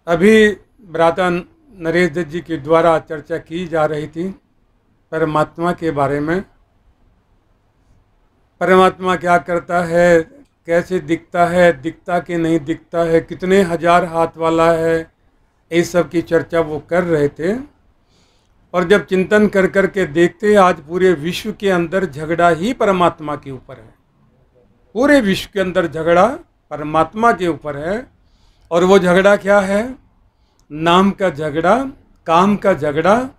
अभी भ्राता नरेश दत्त जी के द्वारा चर्चा की जा रही थी परमात्मा के बारे में। परमात्मा क्या करता है, कैसे दिखता है, दिखता कि नहीं दिखता है, कितने हजार हाथ वाला है, इस सब की चर्चा वो कर रहे थे। और जब चिंतन कर कर के देखते आज पूरे विश्व के अंदर झगड़ा ही परमात्मा के ऊपर है। पूरे विश्व के अंदर झगड़ा परमात्मा के ऊपर है। और वो झगड़ा क्या है? नाम का झगड़ा, काम का झगड़ा,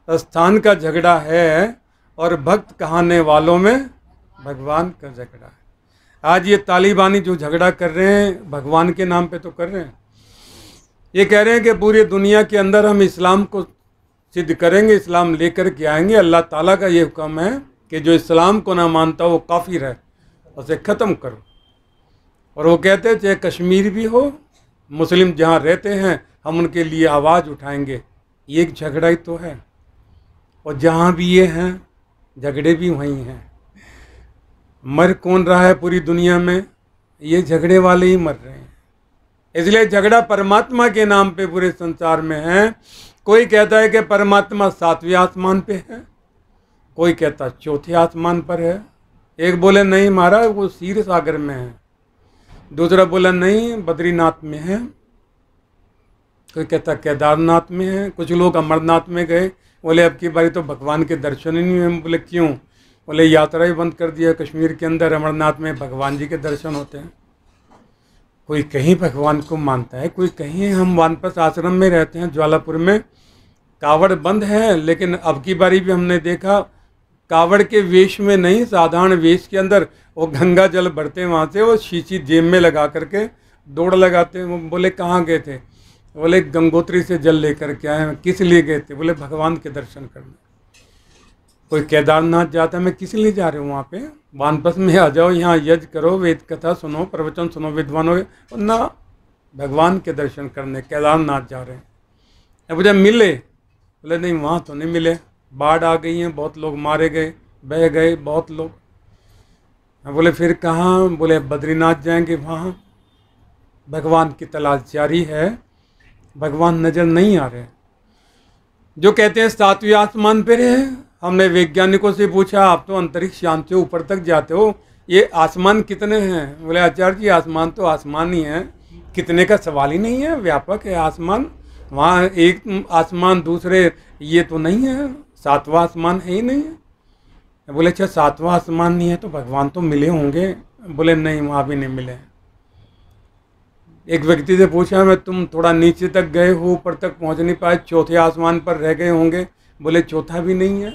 स्थान का झगड़ा है, और भक्त कहाने वालों में भगवान का झगड़ा है। आज ये तालिबानी जो झगड़ा कर रहे हैं भगवान के नाम पे तो कर रहे हैं। ये कह रहे हैं कि पूरी दुनिया के अंदर हम इस्लाम को सिद्ध करेंगे, इस्लाम लेकर के आएंगे। अल्लाह ताला का ये हुक्म है कि जो इस्लाम को ना मानता वो काफिर है, उसे ख़त्म करो। और वो कहते हैं चाहे कश्मीर भी हो, मुस्लिम जहाँ रहते हैं हम उनके लिए आवाज़ उठाएंगे। ये एक झगड़ा ही तो है। और जहाँ भी ये हैं झगड़े भी वहीं हैं। मर कौन रहा है पूरी दुनिया में? ये झगड़े वाले ही मर रहे हैं। इसलिए झगड़ा परमात्मा के नाम पे पूरे संसार में है। कोई कहता है कि परमात्मा 7वें आसमान पे है, कोई कहता चौथे आसमान पर है। एक बोले नहीं महाराज वो क्षीर सागर में है, दूसरा बोला नहीं बद्रीनाथ में है, कोई कहता केदारनाथ में है। कुछ लोग अमरनाथ में गए, बोले अब की बारी तो भगवान के दर्शन ही नहीं हुए। बोले क्यों? बोले यात्रा ही बंद कर दिया कश्मीर के अंदर, अमरनाथ में भगवान जी के दर्शन होते हैं। कोई कहीं भगवान को मानता है, कोई कहीं। हम वानप्रस्थ आश्रम में रहते हैं ज्वालापुर में, कावड़ बंद है, लेकिन अब की बारी भी हमने देखा कावड़ के वेश में नहीं, साधारण वेश के अंदर वो गंगा जल भरते हैं। वहाँ से वो शीशी जेब में लगा करके दौड़ लगाते हैं। वो बोले कहाँ गए थे? बोले गंगोत्री से जल लेकर के आए। किस लिए गए थे? बोले भगवान के दर्शन करने। कोई केदारनाथ जाता है, मैं किस लिए जा रहे हूँ वहाँ पे? वानप्रस्थ में आ जाओ, यहाँ यज्ञ करो, वेद कथा सुनो, प्रवचन सुनो विद्वानों के, ना भगवान के दर्शन करने केदारनाथ जा रहे हैं। अब मुझे मिले? बोले नहीं वहाँ तो नहीं मिले, बाढ़ आ गई है, बहुत लोग मारे गए, बह गए बहुत लोग। बोले फिर कहाँ? बोले बद्रीनाथ जाएंगे, वहाँ भगवान की तलाश जारी है, भगवान नज़र नहीं आ रहे। जो कहते हैं 7वें आसमान पर है, हमने वैज्ञानिकों से पूछा आप तो अंतरिक्ष यान से ऊपर तक जाते हो, ये आसमान कितने हैं? बोले आचार्य जी आसमान तो आसमान ही है, कितने का सवाल ही नहीं है, व्यापक है आसमान। वहाँ एक आसमान दूसरे ये तो नहीं है, 7वां आसमान है ही नहीं है। बोले अच्छा 7वां आसमान नहीं है तो भगवान तो मिले होंगे। बोले नहीं वहाँ भी नहीं मिले। एक व्यक्ति से पूछा मैं तुम थोड़ा नीचे तक गए हो, ऊपर तक पहुँच नहीं पाए, चौथे आसमान पर रह गए होंगे। बोले चौथा भी नहीं है।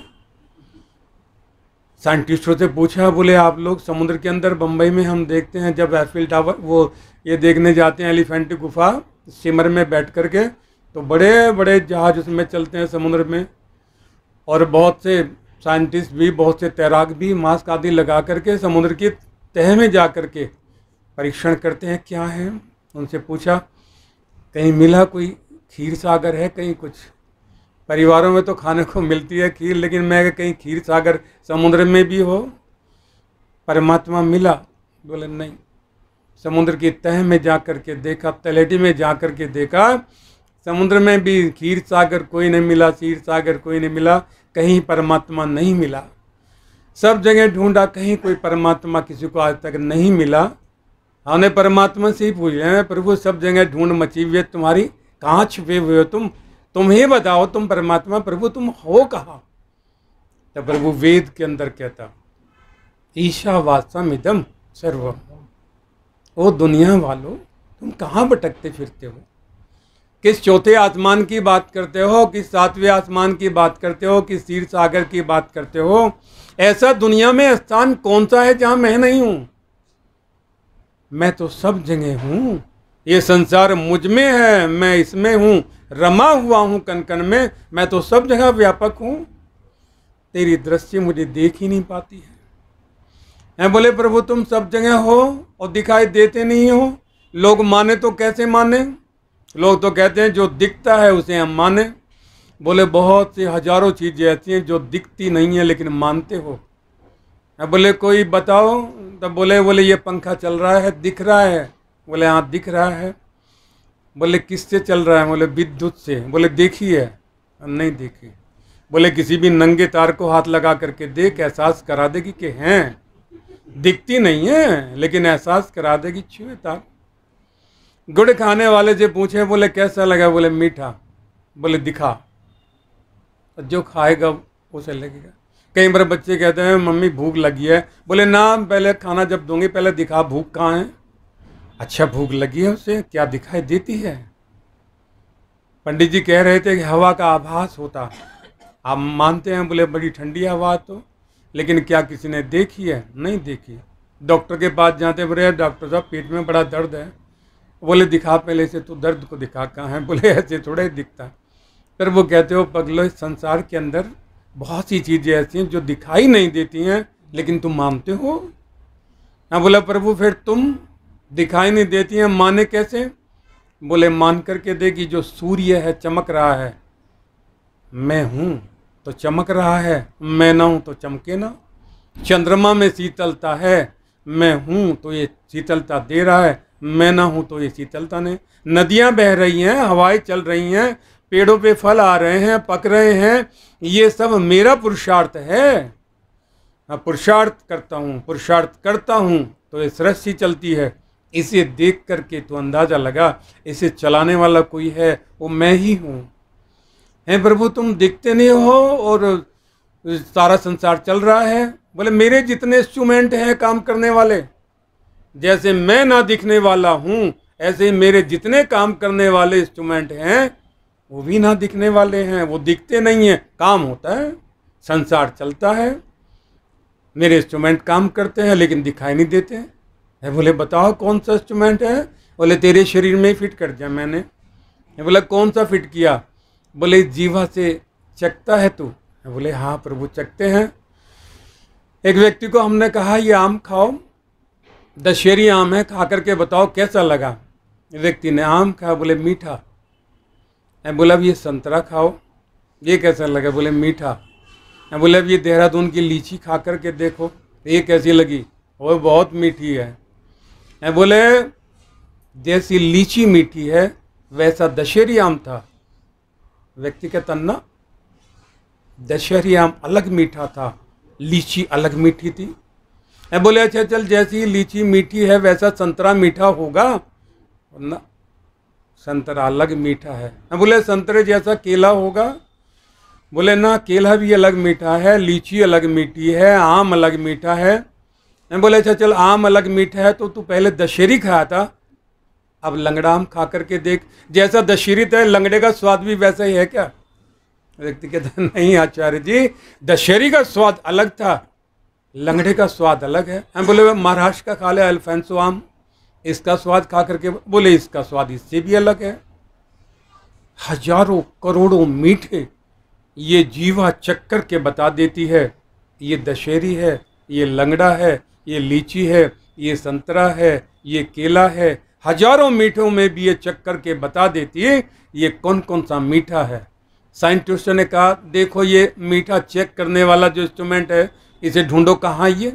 साइंटिस्टों से पूछा, बोले आप लोग समुद्र के अंदर बम्बई में हम देखते हैं जब एफिल टावर वो ये देखने जाते हैं एलिफेंट गुफा, सिमर में बैठ कर के, तो बड़े बड़े जहाज उसमें चलते हैं समुद्र में। और बहुत से साइंटिस्ट भी, बहुत से तैराक भी मास्क आदि लगा करके समुद्र की तह में जा कर के परीक्षण करते हैं क्या है। उनसे पूछा कहीं मिला कोई क्षीर सागर है कहीं? कुछ परिवारों में तो खाने को मिलती है खीर, लेकिन मैं कहीं क्षीर सागर समुद्र में भी हो, परमात्मा मिला? बोले नहीं। समुद्र की तह में जा कर के देखा, तलहटी में जा कर के देखा, समुद्र में भी क्षीर सागर कोई नहीं मिला, क्षीर सागर कोई नहीं मिला, कहीं परमात्मा नहीं मिला। सब जगह ढूंढा, कहीं कोई परमात्मा किसी को आज तक नहीं मिला। हमने परमात्मा से ही पूछ लिया प्रभु सब जगह ढूंढ मची हुई है तुम्हारी, कहाँ छुपे हुए हो तुम ही बताओ तुम परमात्मा, प्रभु तुम हो कहाँ? तो प्रभु वेद के अंदर कहता ईशावास्यम इदम सर्वम। ओ दुनिया वालों तुम कहाँ भटकते फिरते हो? किस चौथे आसमान की बात करते हो, किस 7वें आसमान की बात करते हो, किस क्षीर सागर की बात करते हो? ऐसा दुनिया में स्थान कौन सा है जहां मैं नहीं हूं? मैं तो सब जगह हूं। ये संसार मुझ में है, मैं इसमें हूं, रमा हुआ हूं कण कण में, मैं तो सब जगह व्यापक हूं। तेरी दृष्टि मुझे देख ही नहीं पाती है। मैं बोले प्रभु तुम सब जगह हो और दिखाई देते नहीं हो, लोग माने तो कैसे माने? लोग तो कहते हैं जो दिखता है उसे हम माने। बोले बहुत सी हजारों चीज़ें ऐसी हैं जो दिखती नहीं है लेकिन मानते हो। मैं बोले कोई बताओ? तब बोले ये पंखा चल रहा है, दिख रहा है? बोले हाँ दिख रहा है। बोले किससे चल रहा है? बोले विद्युत से। बोले देखी है? नहीं देखी। बोले किसी भी नंगे तार को हाथ लगा करके देख, एहसास करा देगी कि हैं, दिखती नहीं है लेकिन एहसास करा देगी छुए तार। गुड़ खाने वाले से पूछे, बोले कैसा लगा? बोले मीठा। बोले दिखा। जो खाएगा उसे लगेगा। कई बार बच्चे कहते हैं मम्मी भूख लगी है। बोले ना, पहले खाना जब दूंगी पहले दिखा भूख कहाँ है। अच्छा भूख लगी है उसे, क्या दिखाई देती है? पंडित जी कह रहे थे कि हवा का आभास होता। आप मानते हैं? बोले बड़ी ठंडी हवा तो, लेकिन क्या किसी ने देखी है? नहीं देखी। डॉक्टर के पास जाते, बोले डॉक्टर साहब पेट में बड़ा दर्द है। बोले दिखा पहले से, तो दर्द को दिखा कहाँ है? बोले ऐसे थोड़ा ही दिखता। फिर वो कहते हो पगलो, इस संसार के अंदर बहुत सी चीज़ें ऐसी हैं जो दिखाई नहीं देती हैं लेकिन तुम मानते हो। हाँ। बोला प्रभु फिर तुम दिखाई नहीं देती हैं, माने कैसे? बोले मान करके देखी, जो सूर्य है चमक रहा है, मैं हूँ तो चमक रहा है, मैं ना हूँ तो चमके ना। चंद्रमा में शीतलता है, मैं हूँ तो ये शीतलता दे रहा है, मैं ना हूँ तो ये शीतलता नहीं। नदियाँ बह रही हैं, हवाएं चल रही हैं, पेड़ों पे फल आ रहे हैं, पक रहे हैं, ये सब मेरा पुरुषार्थ है। पुरुषार्थ करता हूँ तो ये सृष्टि चलती है। इसे देख करके तो अंदाजा लगा इसे चलाने वाला कोई है, वो मैं ही हूँ। हैं प्रभु तुम दिखते नहीं हो और सारा संसार चल रहा है। बोले मेरे जितने इंस्ट्रूमेंट हैं काम करने वाले, जैसे मैं ना दिखने वाला हूँ ऐसे मेरे जितने काम करने वाले इंस्ट्रूमेंट हैं वो भी ना दिखने वाले हैं। वो दिखते नहीं हैं, काम होता है, संसार चलता है, मेरे इंस्ट्रूमेंट काम करते हैं लेकिन दिखाई नहीं देते हैं। बोले बताओ कौन सा इंस्ट्रूमेंट है? बोले तेरे शरीर में ही फिट कर दिया मैंने। बोले कौन सा फिट किया? बोले जीवा से चखता है तू? बोले हाँ प्रभु चखते हैं। एक व्यक्ति को हमने कहा ये आम खाओ, दशहरी आम है, खा करके बताओ कैसा लगा। व्यक्ति ने आम खाया, बोले मीठा। बोला अब ये संतरा खाओ, ये कैसा लगा? बोले मीठा। बोले अब ये देहरादून की लीची खा करके देखो, ये कैसी लगी? वो बहुत मीठी है। बोले जैसी लीची मीठी है वैसा दशहरी आम था। व्यक्ति कहता ना, दशहरी आम अलग मीठा था, लीची अलग मीठी थी। बोले अच्छा चल, जैसी लीची मीठी है वैसा संतरा मीठा होगा ना? संतरा अलग मीठा है। बोले संतरे जैसा केला होगा? बोले ना, केला भी अलग मीठा है, लीची अलग मीठी है, आम अलग मीठा है। बोले अच्छा चल, आम अलग मीठा है तो तू पहले दशहरी खाया था, अब लंगड़ा आम खा करके देख, जैसा दशहरी है लंगड़े का स्वाद भी वैसा ही है क्या? व्यक्ति कहता नहीं आचार्य जी, दशहरी का स्वाद अलग था, लंगड़े का स्वाद अलग है। हम बोले महाराष्ट्र का खा ले अल्फांसो आम, इसका स्वाद खा करके, बोले इसका स्वाद इससे भी अलग है। हजारों करोड़ों मीठे ये जीवा चक्कर के बता देती है, ये दशहरी है, ये लंगड़ा है, ये लीची है, ये संतरा है, ये केला है। हजारों मीठों में भी ये चक्कर के बता देती है ये कौन कौन सा मीठा है। साइंटिस्ट ने कहा देखो ये मीठा चेक करने वाला जो इंस्ट्रूमेंट है इसे ढूंढो कहाँ। ये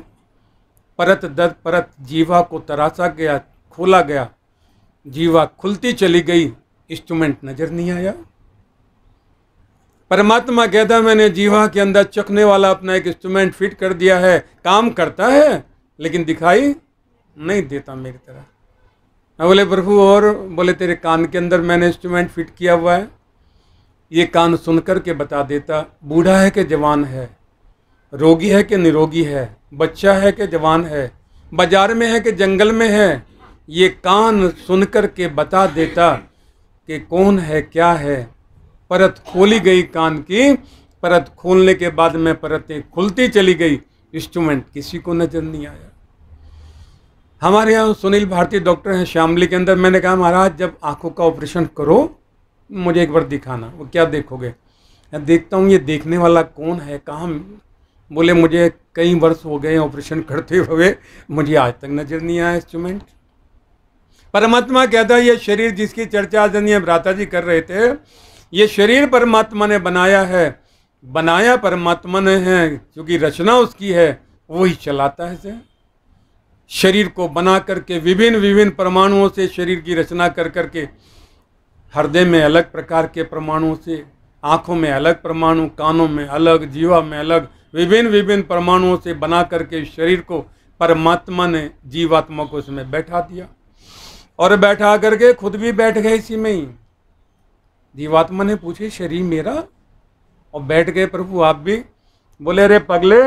परत दर परत जीवा को तराशा गया, खोला गया, जीवा खुलती चली गई, इंस्ट्रूमेंट नजर नहीं आया। परमात्मा कहता मैंने जीवा के अंदर चखने वाला अपना एक इंस्ट्रूमेंट फिट कर दिया है, काम करता है लेकिन दिखाई नहीं देता मेरी तरह। मैं बोले प्रभु और? बोले तेरे कान के अंदर मैंने इंस्ट्रूमेंट फिट किया हुआ है, ये कान सुन कर के बता देता बूढ़ा है कि जवान है, रोगी है कि निरोगी है, बच्चा है कि जवान है, बाजार में है कि जंगल में है। ये कान सुन कर के बता देता कि कौन है क्या है। परत खोली गई कान की, परत खोलने के बाद में परतें खुलती चली गई, इंस्ट्रूमेंट किसी को नजर नहीं आया। हमारे यहाँ सुनील भारती डॉक्टर हैं शामली के अंदर। मैंने कहा महाराज जब आंखों का ऑपरेशन करो मुझे एक बार दिखाना। वो क्या देखोगे? देखता हूँ ये देखने वाला कौन है, कहाँ। बोले मुझे कई वर्ष हो गए ऑपरेशन करते हुए, मुझे आज तक नजर नहीं आया इंस्ट्रूमेंट। परमात्मा कहता है ये शरीर जिसकी चर्चा आदरणीय भ्राता जी कर रहे थे, ये शरीर परमात्मा ने बनाया है, बनाया परमात्मा ने है, क्योंकि रचना उसकी है, वही चलाता है इसे। शरीर को बना करके विभिन्न विभिन्न परमाणुओं से शरीर की रचना कर करके हृदय में अलग प्रकार के परमाणु से, आँखों में अलग परमाणु, कानों में अलग, जीवा में अलग, विभिन्न विभिन्न परमाणुओं से बना करके शरीर को परमात्मा ने जीवात्मा को उसमें बैठा दिया और बैठा करके खुद भी बैठ गए इसी में ही। जीवात्मा ने पूछे शरीर मेरा, और बैठ गए प्रभु आप भी। बोले अरे पगले,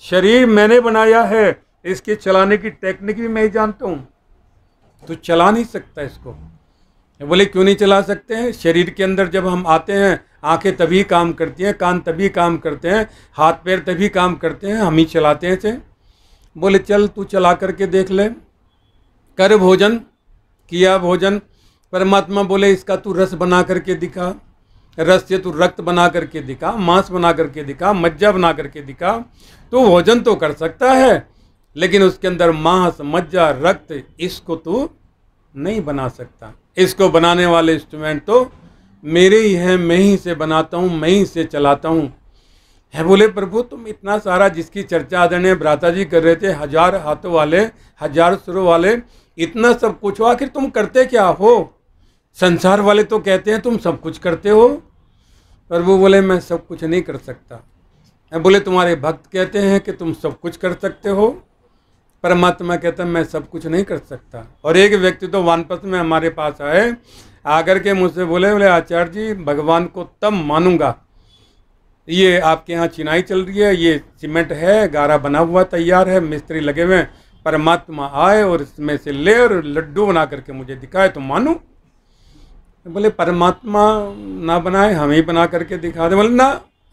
शरीर मैंने बनाया है, इसके चलाने की टेक्निक भी मैं ही जानता हूँ, तो चला नहीं सकता इसको। बोले क्यों नहीं चला सकते हैं? शरीर के अंदर जब हम आते हैं आंखें तभी काम करती हैं, कान तभी काम करते हैं, हाथ पैर तभी काम करते हैं, हम ही चलाते हैं इसे। बोले चल तू चला करके देख ले, कर भोजन, किया भोजन। परमात्मा बोले इसका तू रस बना करके दिखा, रस से तू रक्त बना करके दिखा, मांस बना करके दिखा, मज्जा बना करके दिखा। तो भोजन तो कर सकता है, लेकिन उसके अंदर मांस, मज्जा, रक्त, इसको तू नहीं बना सकता। इसको बनाने वाले इंस्ट्रूमेंट तो मेरे ही हैं, मैं ही से बनाता हूँ, मैं ही से चलाता हूँ। है बोले प्रभु तुम इतना सारा जिसकी चर्चा आदरणीय भ्राता जी कर रहे थे, 1000 हाथों वाले, 1000 सुरों वाले, इतना सब कुछ हो, आखिर तुम करते क्या हो? संसार वाले तो कहते हैं तुम सब कुछ करते हो। प्रभु बोले मैं सब कुछ नहीं कर सकता। बोले तुम्हारे भक्त कहते हैं कि तुम सब कुछ कर सकते हो। परमात्मा कहता है मैं सब कुछ नहीं कर सकता। और एक व्यक्ति तो वानप्रस्थ में हमारे पास आए, आकर के मुझसे बोले आचार्य जी भगवान को तब मानूंगा, ये आपके यहाँ चिनाई चल रही है, ये सीमेंट है, गारा बना हुआ तैयार है, मिस्त्री लगे हुए हैं, परमात्मा आए और इसमें से ले और लड्डू बना करके मुझे दिखाए तो मानूं। बोले परमात्मा ना बनाए, हम ही बना करके दिखा दे। बोले ना,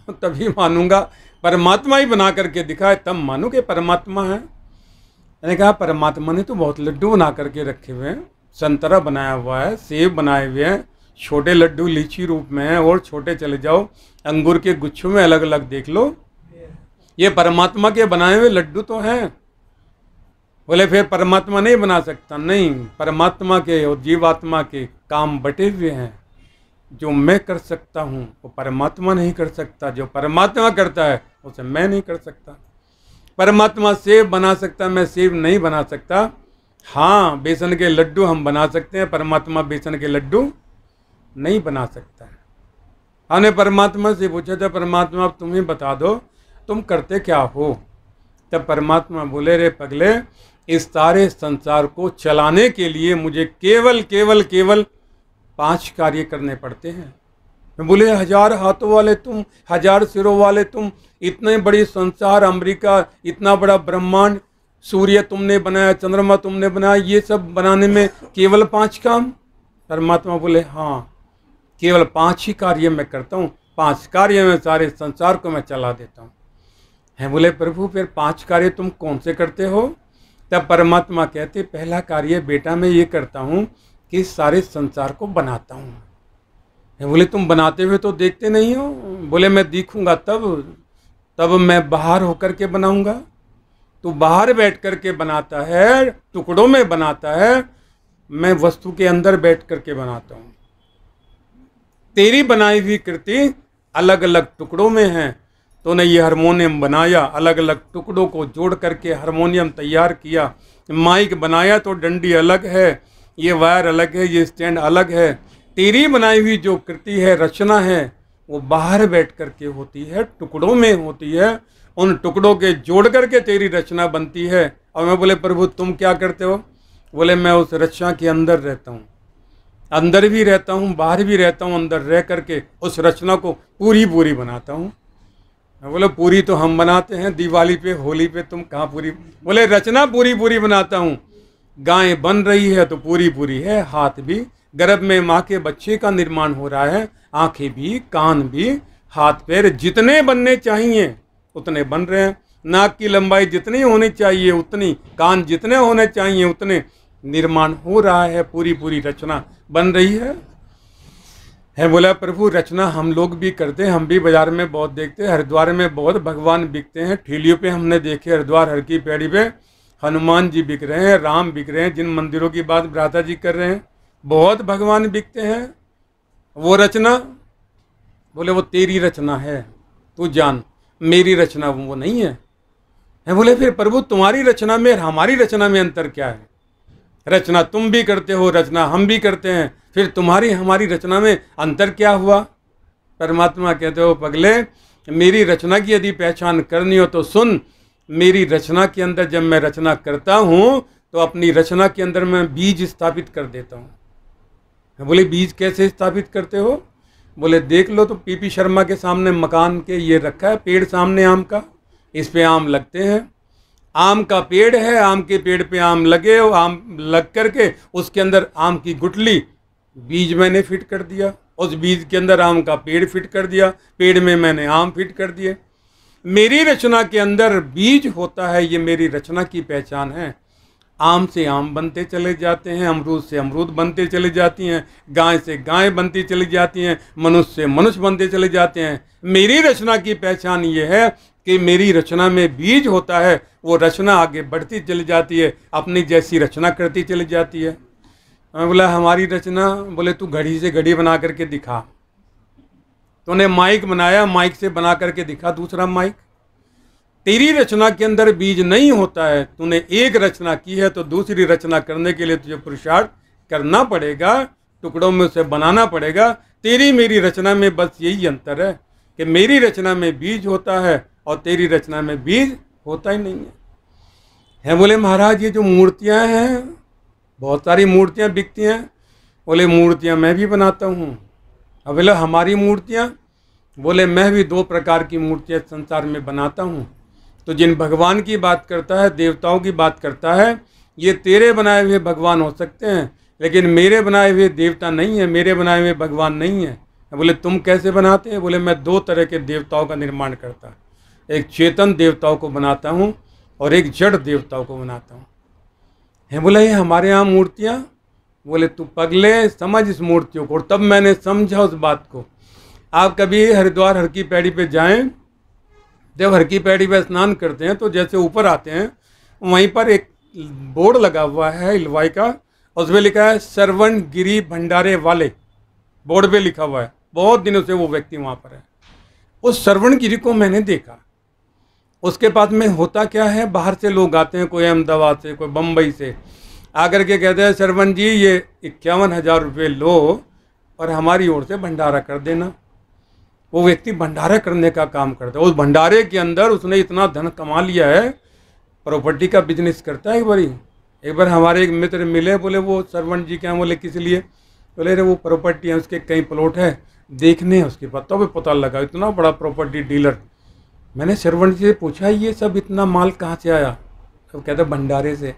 तभी मानूंगा, परमात्मा ही बना करके दिखाए तब मानूं कि परमात्मा है। मैंने कहा परमात्मा ने तो बहुत लड्डू बना करके रखे हुए हैं, संतरा बनाया हुआ है, सेब बनाए हुए हैं, छोटे लड्डू लीची रूप में हैं, और छोटे चले जाओ अंगूर के गुच्छों में अलग अलग देख लो, ये परमात्मा के बनाए हुए लड्डू तो हैं। बोले फिर परमात्मा नहीं बना सकता? नहीं, परमात्मा के और जीवात्मा के काम बटे हुए हैं। जो मैं कर सकता हूँ वो परमात्मा नहीं कर सकता, जो परमात्मा करता है उसे मैं नहीं कर सकता। परमात्मा सेब बना सकता, मैं सेब नहीं बना सकता। हाँ, बेसन के लड्डू हम बना सकते हैं, परमात्मा बेसन के लड्डू नहीं बना सकता है। हमने परमात्मा से पूछा था परमात्मा अब तुम ही बता दो तुम करते क्या हो? तब परमात्मा बोले रे पगले, इस सारे संसार को चलाने के लिए मुझे केवल केवल केवल 5 कार्य करने पड़ते हैं। मैं बोले 1000 हाथों वाले तुम, 1000 सिरों वाले तुम, इतने बड़ी संसार, अमेरिका, इतना बड़ा ब्रह्मांड, सूर्य तुमने बनाया, चंद्रमा तुमने बनाया, ये सब बनाने में केवल 5 काम? परमात्मा बोले हाँ, केवल 5 ही कार्य मैं करता हूँ, 5 कार्य में सारे संसार को मैं चला देता हूँ। है बोले प्रभु फिर 5 कार्य तुम कौन से करते हो? तब परमात्मा कहते पहला कार्य बेटा मैं ये करता हूँ कि सारे संसार को बनाता हूँ। है बोले तुम बनाते हुए तो देखते नहीं हो? बोले मैं दिखूंगा तब मैं बाहर होकर के बनाऊंगा। तू बाहर बैठ कर के बनाता है, टुकड़ों में बनाता है, मैं वस्तु के अंदर बैठ कर के बनाता हूँ। तेरी बनाई हुई कृति अलग अलग टुकड़ों में है। तूने ये हारमोनियम बनाया, अलग अलग टुकड़ों को जोड़ करके हारमोनियम तैयार किया। माइक बनाया तो डंडी अलग है, ये वायर अलग है, ये स्टैंड अलग है। तेरी बनाई हुई जो कृति है, रचना है, वो बाहर बैठ करके होती है, टुकड़ों में होती है। उन टुकड़ों के जोड़ करके तेरी रचना बनती है। और मैं बोले प्रभु तुम क्या करते हो? बोले मैं उस रचना के अंदर रहता हूँ, अंदर भी रहता हूँ, बाहर भी रहता हूँ, अंदर रह करके उस रचना को पूरी पूरी बनाता हूँ। बोले पूरी तो हम बनाते हैं, दिवाली पे, होली पे, तुम कहाँ पूरी? बोले रचना पूरी पूरी बनाता हूँ। गाय बन रही है तो पूरी पूरी है, हाथ भी, गर्भ में माँ के बच्चे का निर्माण हो रहा है, आंखें भी, कान भी, हाथ पैर जितने बनने चाहिए उतने बन रहे हैं। नाक की लंबाई जितनी होनी चाहिए उतनी, कान जितने होने चाहिए उतने, निर्माण हो रहा है, पूरी पूरी रचना बन रही है। बोला प्रभु रचना हम लोग भी करते हैं, हम भी बाजार में बहुत देखते हैं, हरिद्वार में बहुत भगवान बिकते हैं, ठेलियों पे हमने देखे, हरिद्वार हर की पैड़ी पे हनुमान जी बिक रहे हैं, राम बिक रहे हैं, जिन मंदिरों की बात भ्राता जी कर रहे हैं, बहुत भगवान बिकते हैं। वो रचना, बोले वो तेरी रचना है, तू जान, मेरी रचना वो नहीं है। बोले फिर प्रभु तुम्हारी रचना में हमारी रचना में अंतर क्या है? रचना तुम भी करते हो, रचना हम भी करते हैं, फिर तुम्हारी हमारी रचना में अंतर क्या हुआ? परमात्मा कहते हो पगले, मेरी रचना की यदि पहचान करनी हो तो सुन, मेरी रचना के अंदर जब मैं रचना करता हूँ तो अपनी रचना के अंदर मैं बीज स्थापित कर देता हूँ। बोले बीज कैसे स्थापित करते हो? बोले देख लो तो पीपी शर्मा के सामने मकान के ये रखा है पेड़ सामने आम का, इस पे आम लगते हैं। आम का पेड़ है, आम के पेड़ पे आम लगे, आम लग करके उसके अंदर आम की गुठली बीज मैंने फिट कर दिया, उस बीज के अंदर आम का पेड़ फिट कर दिया, पेड़ में मैंने आम फिट कर दिए। मेरी रचना के अंदर बीज होता है, ये मेरी रचना की पहचान है। आम से आम बनते चले जाते हैं, अमरूद से अमरूद बनते चले जाती हैं, गाय से गाय बनती चली जाती हैं, मनुष्य से मनुष्य बनते चले जाते हैं। मेरी रचना की पहचान ये है कि मेरी रचना में बीज होता है, वो रचना आगे बढ़ती चली जाती है, अपनी जैसी रचना करती चली जाती है। मैं बोला हमारी रचना, बोले तू घड़ी से घड़ी बना करके दिखा। तूने माइक बनाया, माइक से बना करके दिखा दूसरा माइक। तेरी रचना के अंदर बीज नहीं होता है। तूने एक रचना की है तो दूसरी रचना करने के लिए तुझे पुरुषार्थ करना पड़ेगा, टुकड़ों में उसे बनाना पड़ेगा। तेरी मेरी रचना में बस यही अंतर है कि मेरी रचना में बीज होता है और तेरी रचना में बीज होता ही नहीं है। बोले महाराज ये जो मूर्तियां हैं, बहुत सारी मूर्तियां बिकती हैं। बोले मूर्तियां मैं भी बनाता हूँ। अब बोले हमारी मूर्तियां? बोले मैं भी 2 प्रकार की मूर्तियां संसार में बनाता हूँ। तो जिन भगवान की बात करता है, देवताओं की बात करता है, ये तेरे बनाए हुए भगवान हो सकते हैं, लेकिन मेरे बनाए हुए देवता नहीं है, मेरे बनाए हुए भगवान नहीं है। बोले तुम कैसे बनाते हैं? बोले मैं 2 तरह के देवताओं का निर्माण करता हूँ, एक चेतन देवताओं को बनाता हूँ और एक जड़ देवताओं को बनाता हूँ। है बोले ये हमारे यहाँ मूर्तियाँ? बोले तू पगले समझ इस मूर्तियों को। और तब मैंने समझा उस बात को। आप कभी हरिद्वार हर की पैड़ी पे जाएं, जब हर की पैड़ी पे स्नान करते हैं तो जैसे ऊपर आते हैं वहीं पर एक बोर्ड लगा हुआ है हलवाई का, उसमें लिखा है श्रवण गिरी भंडारे वाले, बोर्ड पे लिखा हुआ है। बहुत दिनों से वो व्यक्ति वहाँ पर है। उस श्रवण गिरी को मैंने देखा। उसके पास में होता क्या है, बाहर से लोग आते हैं, कोई अहमदाबाद से, कोई बम्बई से, आकर के कहते हैं श्रवण जी ये 51,000 रुपये लो और हमारी ओर से भंडारा कर देना। वो व्यक्ति भंडारा करने का काम करता है। उस भंडारे के अंदर उसने इतना धन कमा लिया है, प्रॉपर्टी का बिजनेस करता है। एक बार हमारे एक मित्र मिले, बोले वो श्रवण जी क्या? बोले किस लिए? बोले अरे वो प्रॉपर्टी है, उसके कई प्लॉट है, देखने हैं उसके पास। तो पता लगा इतना बड़ा प्रॉपर्टी डीलर। मैंने श्रवण जी से पूछा ये सब इतना माल कहाँ से आया? तो कहते भंडारे से।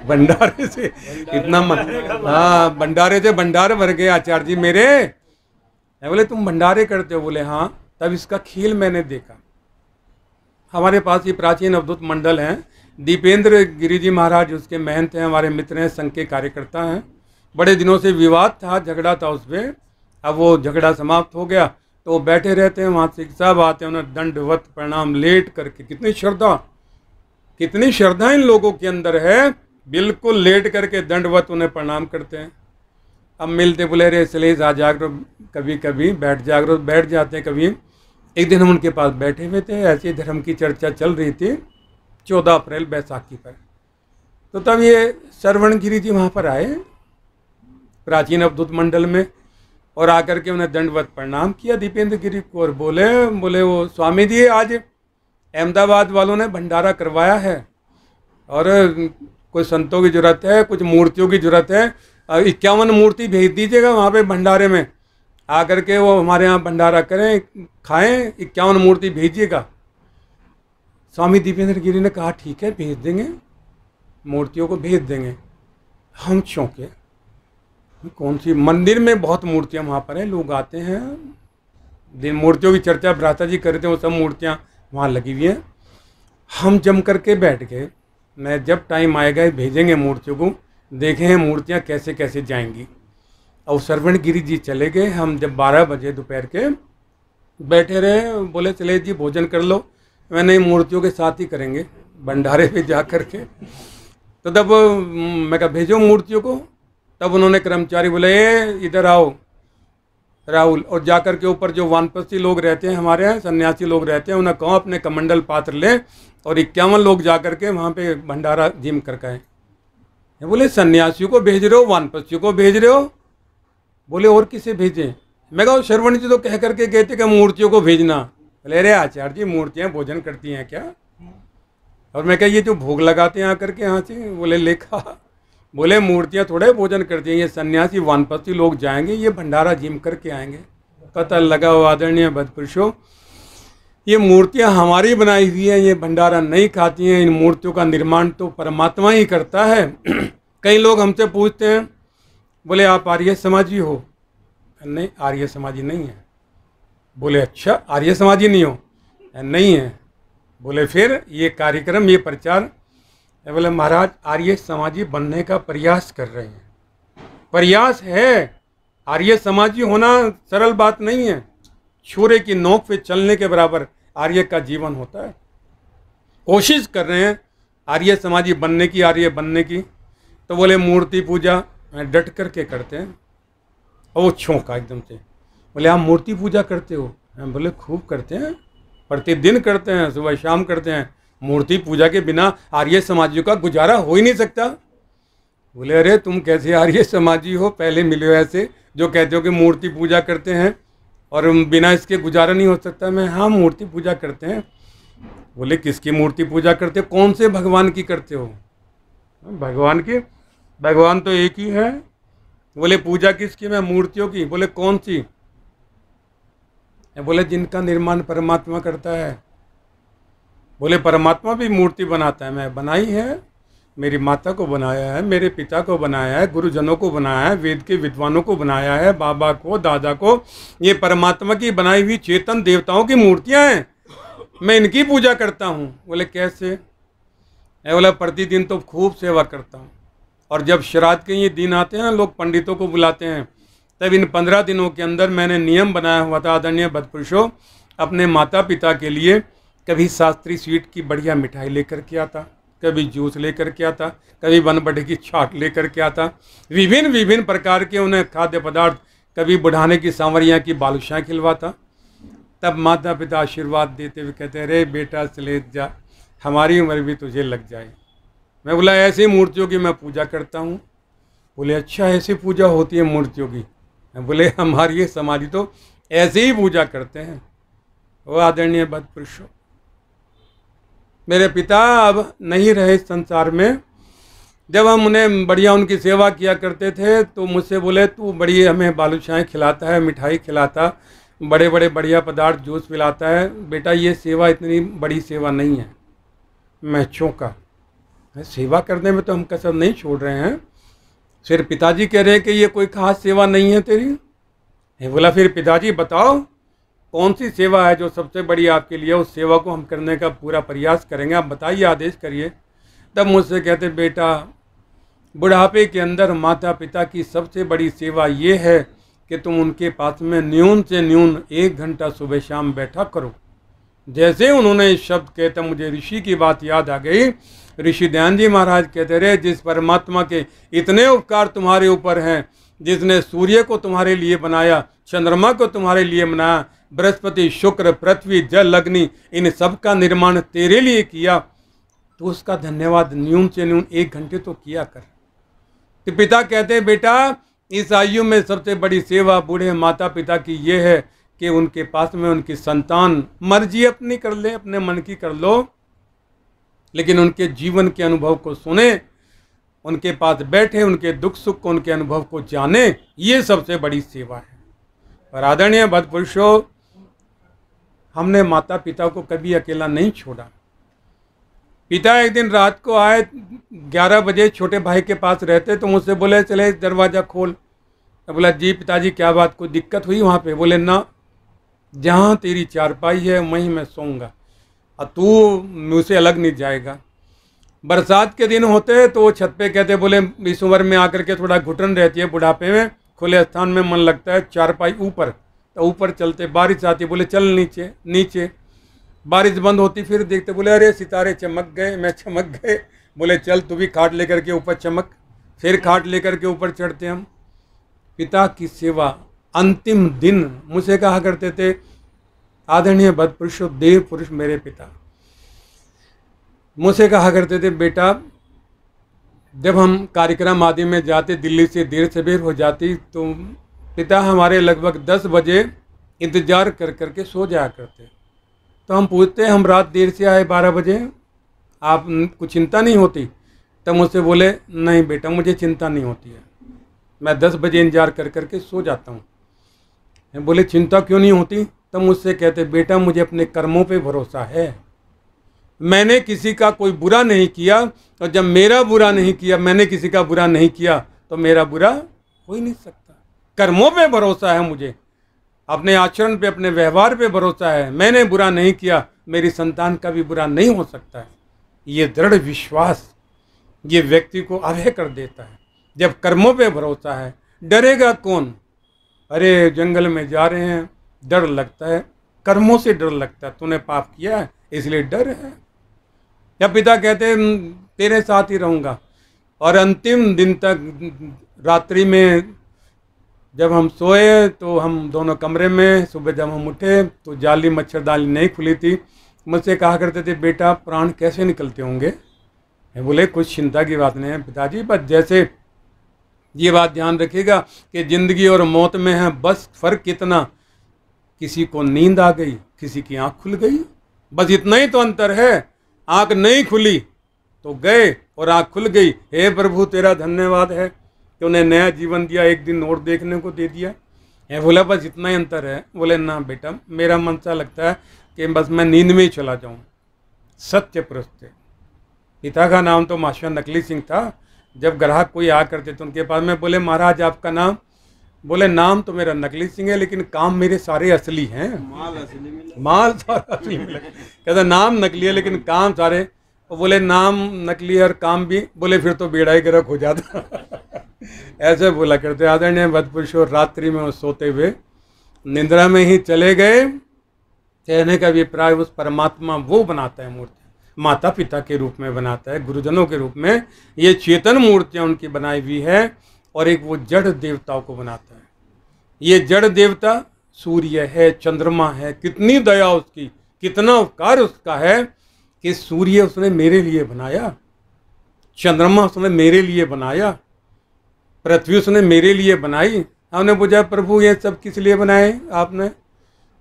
भंडारे से इतना माल? हाँ भंडारे से भंडार भर गए आचार्य जी मेरे। बोले तुम भंडारे करते हो? बोले हाँ। तब इसका खेल मैंने देखा। हमारे पास ये प्राचीन अवधूत मंडल हैं, दीपेंद्र गिरी जी महाराज उसके महंत हैं, हमारे मित्र हैं, संघ के कार्यकर्ता हैं। बड़े दिनों से विवाद था, झगड़ा था उस पर। अब वो झगड़ा समाप्त हो गया तो वो बैठे रहते हैं वहाँ से साहब आते हैं, उन्हें दंडवत प्रणाम लेट करके। कितनी श्रद्धा इन लोगों के अंदर है, बिल्कुल लेट करके दंडवत उन्हें प्रणाम करते हैं। अब मिलते बोले रे सलेज आ जागरो, कभी कभी बैठ जाते हैं कभी। एक दिन हम उनके पास बैठे हुए थे, ऐसे धर्म की चर्चा चल रही थी 14 अप्रैल बैसाखी पर। तो तब ये श्रवण गिरी जी वहाँ पर आए प्राचीन अवधूत मंडल में और आकर के उन्हें दंडवत प्रणाम किया दीपेंद्र गिरी को और बोले वो स्वामी जी आज अहमदाबाद वालों ने भंडारा करवाया है और कुछ संतों की जरूरत है, कुछ मूर्तियों की जरूरत है, 51 मूर्ति भेज दीजिएगा वहाँ पे भंडारे में, आकर के वो हमारे यहाँ भंडारा करें, खाएं, 51 मूर्ति भेजिएगा। स्वामी दीपेंद्र गिरी ने कहा ठीक है भेज देंगे, मूर्तियों को भेज देंगे। हम चौंके, कौन सी? मंदिर में बहुत मूर्तियाँ वहाँ पर हैं, लोग आते हैं, दिन मूर्तियों की चर्चा भ्राता जी करते हैं, वो सब मूर्तियाँ वहाँ लगी हुई हैं। हम जम करके बैठ गए। मैं जब टाइम आएगा भेजेंगे मूर्तियों को, देखें मूर्तियाँ कैसे कैसे जाएंगी। और श्रवण गिरी जी चले गए। हम जब 12 बजे दोपहर के बैठे रहे, बोले चले जी भोजन कर लो। मैंने मूर्तियों के साथ ही करेंगे भंडारे पे जा कर के। तो तब मैं कहा भेजो मूर्तियों को। तब उन्होंने कर्मचारी बोले इधर आओ राहुल, और जाकर के ऊपर जो वानप्रस्थी लोग रहते हैं हमारे यहाँ, सन्यासी लोग रहते हैं, उन्हें कहो अपने कमंडल पात्र ले और 51 लोग जाकर के वहाँ पे भंडारा जिम करके आए। बोले सन्यासियों को भेज रहे हो, वानप्रस्थियों को भेज रहे हो? बोले और किसे भेजें? मैं कहा श्रवण जी तो कह करके गए थे कि मूर्तियों को भेजना। बोले अरे आचार्य जी मूर्तियाँ भोजन करती हैं क्या? और मैं कहा ये जो भोग लगाते हैं आकर के यहाँ से? बोले लेखा। बोले मूर्तियाँ थोड़े भोजन करती हैं, ये सन्यासी वानप्रस्थी लोग जाएंगे, ये भंडारा जिम करके आएंगे। पता लगा हो आदरणीय भद्रपुरुषों, ये मूर्तियाँ हमारी बनाई हुई हैं, ये भंडारा नहीं खाती हैं। इन मूर्तियों का निर्माण तो परमात्मा ही करता है। कई लोग हमसे पूछते हैं, बोले आप आर्य समाजी हो? नहीं, आर्य समाजी नहीं है। बोले अच्छा, आर्य समाजी नहीं हो? नहीं है। बोले फिर ये कार्यक्रम, ये प्रचार? बोले महाराज आर्य समाजी बनने का प्रयास कर रहे हैं। प्रयास है, आर्य समाजी होना सरल बात नहीं है। छुरे की नोक पे चलने के बराबर आर्य का जीवन होता है। कोशिश कर रहे हैं आर्य समाजी बनने की, आर्य बनने की। तो बोले मूर्ति पूजा डट करके करते हैं। और वो छौंका एकदम से। बोले आप मूर्ति पूजा करते हो? हम बोले खूब करते हैं, प्रतिदिन करते हैं, सुबह शाम करते हैं। मूर्ति पूजा के बिना आर्य समाजियों का गुजारा हो ही नहीं सकता। बोले अरे तुम कैसे आर्य समाजी हो? पहले मिले हो ऐसे जो कहते हो कि मूर्ति पूजा करते हैं और बिना इसके गुजारा नहीं हो सकता। मैं हाँ मूर्ति पूजा करते हैं। बोले किसकी मूर्ति पूजा करते हो? कौन से भगवान की करते हो? भगवान की? भगवान तो एक ही है। बोले पूजा किसकी? मैं मूर्तियों की। बोले कौन सी? बोले जिनका निर्माण परमात्मा करता है। बोले परमात्मा भी मूर्ति बनाता है? मैं बनाई है, मेरी माता को बनाया है, मेरे पिता को बनाया है, गुरुजनों को बनाया है, वेद के विद्वानों को बनाया है, बाबा को, दादा को। ये परमात्मा की बनाई हुई चेतन देवताओं की मूर्तियां हैं, मैं इनकी पूजा करता हूँ। बोले कैसे? बोला प्रतिदिन तो खूब सेवा करता हूँ, और जब श्राद्ध के ये दिन आते हैं लोग पंडितों को बुलाते हैं, तब इन 15 दिनों के अंदर मैंने नियम बनाया हुआ था आदरणीय भद्रपुरुषों, अपने माता पिता के लिए कभी शास्त्री स्वीट की बढ़िया मिठाई लेकर के आता, कभी जूस लेकर के आता, कभी बनबटे की छाट लेकर के आता, विभिन्न विभिन्न प्रकार के उन्हें खाद्य पदार्थ, कभी बुढ़ाने की सांवरियाँ की बालुशाएँ खिलवाता। तब माता पिता आशीर्वाद देते हुए कहते अरे बेटा चले जा, हमारी उम्र भी तुझे लग जाए। मैं बोला ऐसी मूर्तियों की मैं पूजा करता हूँ। बोले अच्छा ऐसी पूजा होती है मूर्तियों की? मैं बोले हमारी ये समाधि तो ऐसे ही पूजा करते हैं। वो आदरणीय भद्रपुरुषों, मेरे पिता अब नहीं रहे इस संसार में। जब हम उन्हें बढ़िया उनकी सेवा किया करते थे तो मुझसे बोले तू बड़ी हमें बालूशाहें खिलाता है, मिठाई खिलाता, बड़े बड़े बढ़िया पदार्थ जूस पिलाता है, बेटा ये सेवा इतनी बड़ी सेवा नहीं है। मैं चौंका, सेवा करने में तो हम कसर नहीं छोड़ रहे हैं, फिर पिताजी कह रहे हैं कि ये कोई खास सेवा नहीं है तेरी। बोला फिर पिताजी बताओ कौन सी सेवा है जो सबसे बड़ी आपके लिए? उस सेवा को हम करने का पूरा प्रयास करेंगे, आप बताइए, आदेश करिए। तब मुझसे कहते बेटा बुढ़ापे के अंदर माता पिता की सबसे बड़ी सेवा ये है कि तुम उनके पास में न्यून से न्यून 1 घंटा सुबह शाम बैठा करो। जैसे उन्होंने इस शब्द कहते मुझे ऋषि की बात याद आ गई। ऋषि दयान जी महाराज कहते रहे जिस परमात्मा के इतने उपकार तुम्हारे ऊपर हैं, जिसने सूर्य को तुम्हारे लिए बनाया, चंद्रमा को तुम्हारे लिए बनाया, बृहस्पति शुक्र पृथ्वी जल अग्नि, इन सब का निर्माण तेरे लिए किया, तो उसका धन्यवाद न्यून से न्यून 1 घंटे तो किया कर। तो पिता कहते हैं बेटा इस आयु में सबसे बड़ी सेवा बूढ़े माता पिता की ये है कि उनके पास में उनकी संतान मर्जी अपनी कर ले, अपने मन की कर लो, लेकिन उनके जीवन के अनुभव को सुने, उनके पास बैठे, उनके दुख सुख को, उनके अनुभव को जाने, ये सबसे बड़ी सेवा है। और आदरणीय भद्रपुरुषों, हमने माता पिता को कभी अकेला नहीं छोड़ा। पिता एक दिन रात को आए, 11 बजे छोटे भाई के पास रहते, तो मुझसे बोले चले दरवाज़ा खोल। मैं बोला जी पिताजी क्या बात, कोई दिक्कत हुई वहाँ पे? बोले ना, जहाँ तेरी चारपाई है वहीं मैं सोऊंगा और तू मुझसे अलग नहीं जाएगा। बरसात के दिन होते तो वो छत पे कहते, बोले इस उम्र में आकर के थोड़ा घुटन रहती है, बुढ़ापे में खुले स्थान में मन लगता है, चारपाई ऊपर, तो ऊपर चलते, बारिश आती, बोले चल नीचे नीचे, बारिश बंद होती फिर देखते, बोले अरे सितारे चमक गए, मैं चमक गए, बोले चल तू भी खाट लेकर के ऊपर चमक, फिर खाट लेकर के ऊपर चढ़ते हम। पिता की सेवा अंतिम दिन मुझसे कहा करते थे आदरणीय भद्रपुरुषों, देव पुरुष मेरे पिता मुझसे कहा करते थे बेटा जब हम कार्यक्रम आदि में जाते, दिल्ली से देर सवेर हो जाती तो पिता हमारे लगभग 10 बजे इंतज़ार कर करके सो जाया करते। तो हम पूछते हम रात देर से आए 12 बजे, आप कुछ चिंता नहीं होती? तब मुझसे बोले नहीं बेटा मुझे चिंता नहीं होती है, मैं 10 बजे इंतजार कर करके सो जाता हूँ। बोले चिंता क्यों नहीं होती? तब मुझसे कहते बेटा मुझे अपने कर्मों पे भरोसा है, मैंने किसी का कोई बुरा नहीं किया, और जब मेरा बुरा नहीं किया, मैंने किसी का बुरा नहीं किया तो मेरा बुरा हो ही नहीं सकता। कर्मों पे भरोसा है मुझे, अपने आचरण पे अपने व्यवहार पे भरोसा है, मैंने बुरा नहीं किया, मेरी संतान का भी बुरा नहीं हो सकता है। ये दृढ़ विश्वास ये व्यक्ति को अभय कर देता है। जब कर्मों पे भरोसा है, डरेगा कौन? अरे जंगल में जा रहे हैं, डर लगता है, कर्मों से डर लगता है, तूने पाप किया है इसलिए डर है। या पिता कहते तेरे साथ ही रहूँगा, और अंतिम दिन तक रात्रि में जब हम सोए तो हम दोनों कमरे में, सुबह जब हम उठे तो जाली मच्छरदानी नहीं खुली थी। मुझसे कहा करते थे बेटा प्राण कैसे निकलते होंगे? बोले कुछ चिंता की बात नहीं है पिताजी, बस जैसे ये बात ध्यान रखिएगा कि ज़िंदगी और मौत में है बस फ़र्क कितना, किसी को नींद आ गई, किसी की आँख खुल गई, बस इतना ही तो अंतर है। आँख नहीं खुली तो गए और आँख खुल गई, हे प्रभु तेरा धन्यवाद है कि उन्हें नया जीवन दिया, एक दिन और देखने को दे दिया है। बोला बस इतना ही अंतर है। बोले ना बेटा मेरा मन सा लगता है कि बस मैं नींद में ही चला जाऊँ। सत्य पुरुष थे। पिता का नाम तो मास्टर नकली सिंह था। जब ग्राहक कोई आ करते तो उनके पास में बोले महाराज आपका नाम? बोले नाम तो मेरा नकली सिंह है लेकिन काम मेरे सारे असली हैं, माल सारा असली मिला। कहता नाम नकली है लेकिन काम सारे। और बोले नाम नकली है और काम भी। बोले फिर तो बेड़ा ही गर्क हो जाता। ऐसे बोला करते आदरणीय भद्रपुरुषों। रात्रि में वो सोते हुए निद्रा में ही चले गए। कहने का अभिप्राय उस परमात्मा वो बनाता है मूर्ति, माता पिता के रूप में बनाता है, गुरुजनों के रूप में। ये चेतन मूर्तियाँ उनकी बनाई हुई है, और एक वो जड़ देवताओं को बनाता है। ये जड़ देवता सूर्य है, चंद्रमा है, कितनी दया उसकी, कितना उपकार उसका है कि सूर्य उसने मेरे लिए बनाया, चंद्रमा उसने मेरे लिए बनाया, पृथ्वी उसने मेरे लिए बनाई। हमने पूछा प्रभु ये सब किस लिए बनाए आपने?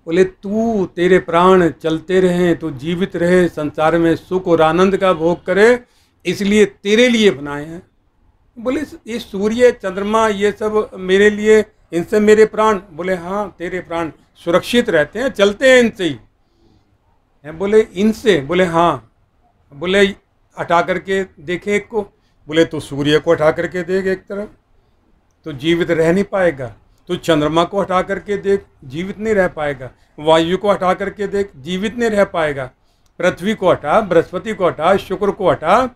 बोले तू, तेरे प्राण चलते रहे, तू जीवित रहे, संसार में सुख और आनंद का भोग करे, इसलिए तेरे लिए बनाए हैं। बोले ये सूर्य चंद्रमा ये सब मेरे लिए, इनसे मेरे प्राण? बोले हाँ तेरे प्राण सुरक्षित रहते हैं, चलते हैं इनसे ही। बोले इनसे? बोले हाँ। बोले हटा करके देखे एक को? बोले तो सूर्य को हटा करके देख एक तरफ, तो जीवित रह नहीं पाएगा। तो चंद्रमा को हटा करके देख, जीवित नहीं रह पाएगा। वायु को हटा करके देख, जीवित नहीं रह पाएगा। पृथ्वी को हटा, बृहस्पति को हटा, शुक्र को हटा,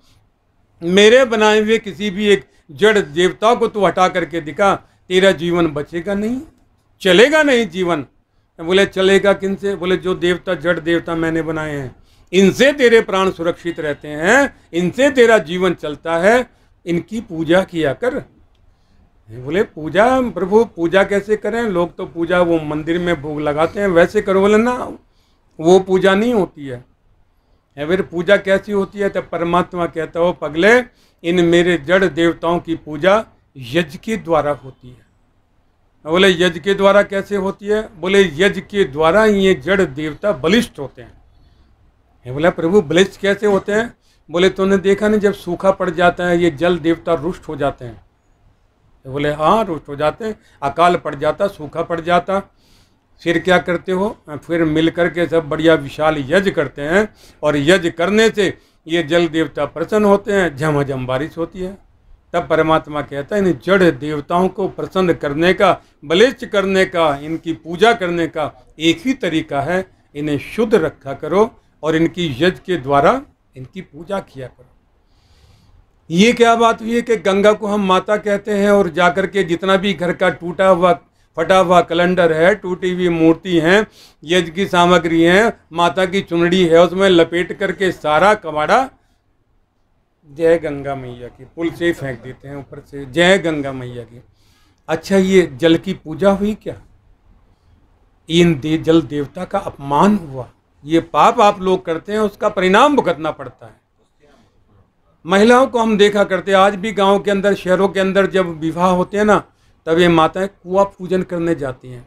मेरे बनाए हुए किसी भी एक जड़ देवता को तू हटा करके दिखा, तेरा जीवन बचेगा नहीं, चलेगा नहीं जीवन। बोले चलेगा किनसे? बोले जो देवता जड़ देवता मैंने बनाए हैं, इनसे तेरे प्राण सुरक्षित रहते हैं, इनसे तेरा जीवन चलता है, इनकी पूजा किया कर। बोले पूजा प्रभु पूजा कैसे करें? लोग तो पूजा वो मंदिर में भोग लगाते हैं, वैसे करो। बोले ना वो पूजा नहीं होती है। फिर पूजा कैसी होती है? तब परमात्मा कहता हो पगले, इन मेरे जड़ देवताओं की पूजा यज्ञ के द्वारा होती है। बोले यज्ञ के द्वारा कैसे होती है? बोले यज्ञ के द्वारा ये जड़ देवता बलिष्ठ होते हैं। बोला प्रभु बलिष्ठ कैसे होते हैं? बोले तूने देखा नहीं जब सूखा पड़ जाता है ये जल देवता रुष्ट हो जाते हैं? बोले हाँ रुष्ट हो जाते हैं, अकाल पड़ जाता, सूखा पड़ जाता। फिर क्या करते हो? फिर मिल करके सब बढ़िया विशाल यज्ञ करते हैं, और यज्ञ करने से ये जल देवता प्रसन्न होते हैं, झमाझम बारिश होती है। तब परमात्मा कहता है इन जड़ देवताओं को प्रसन्न करने का, बलिष्ठ करने का, इनकी पूजा करने का एक ही तरीका है, इन्हें शुद्ध रखा करो और इनकी यज्ञ के द्वारा इनकी पूजा किया करो। ये क्या बात हुई है कि गंगा को हम माता कहते हैं, और जाकर के जितना भी घर का टूटा हुआ फटा हुआ कैलेंडर है, टूटी हुई मूर्ति हैं, यज्ञ की सामग्री है, माता की चुनड़ी है, उसमें लपेट करके सारा कबाड़ा जय गंगा मैया की पुल से ही फेंक देते हैं ऊपर से, जय गंगा मैया की। अच्छा ये जल की पूजा हुई क्या? इन जल देवता का अपमान हुआ। ये पाप आप लोग करते हैं, उसका परिणाम भुगतना पड़ता है। महिलाओं को हम देखा करते, आज भी गांव के अंदर, शहरों के अंदर जब विवाह होते हैं ना, तब ये माताएं कुआं पूजन करने जाती हैं।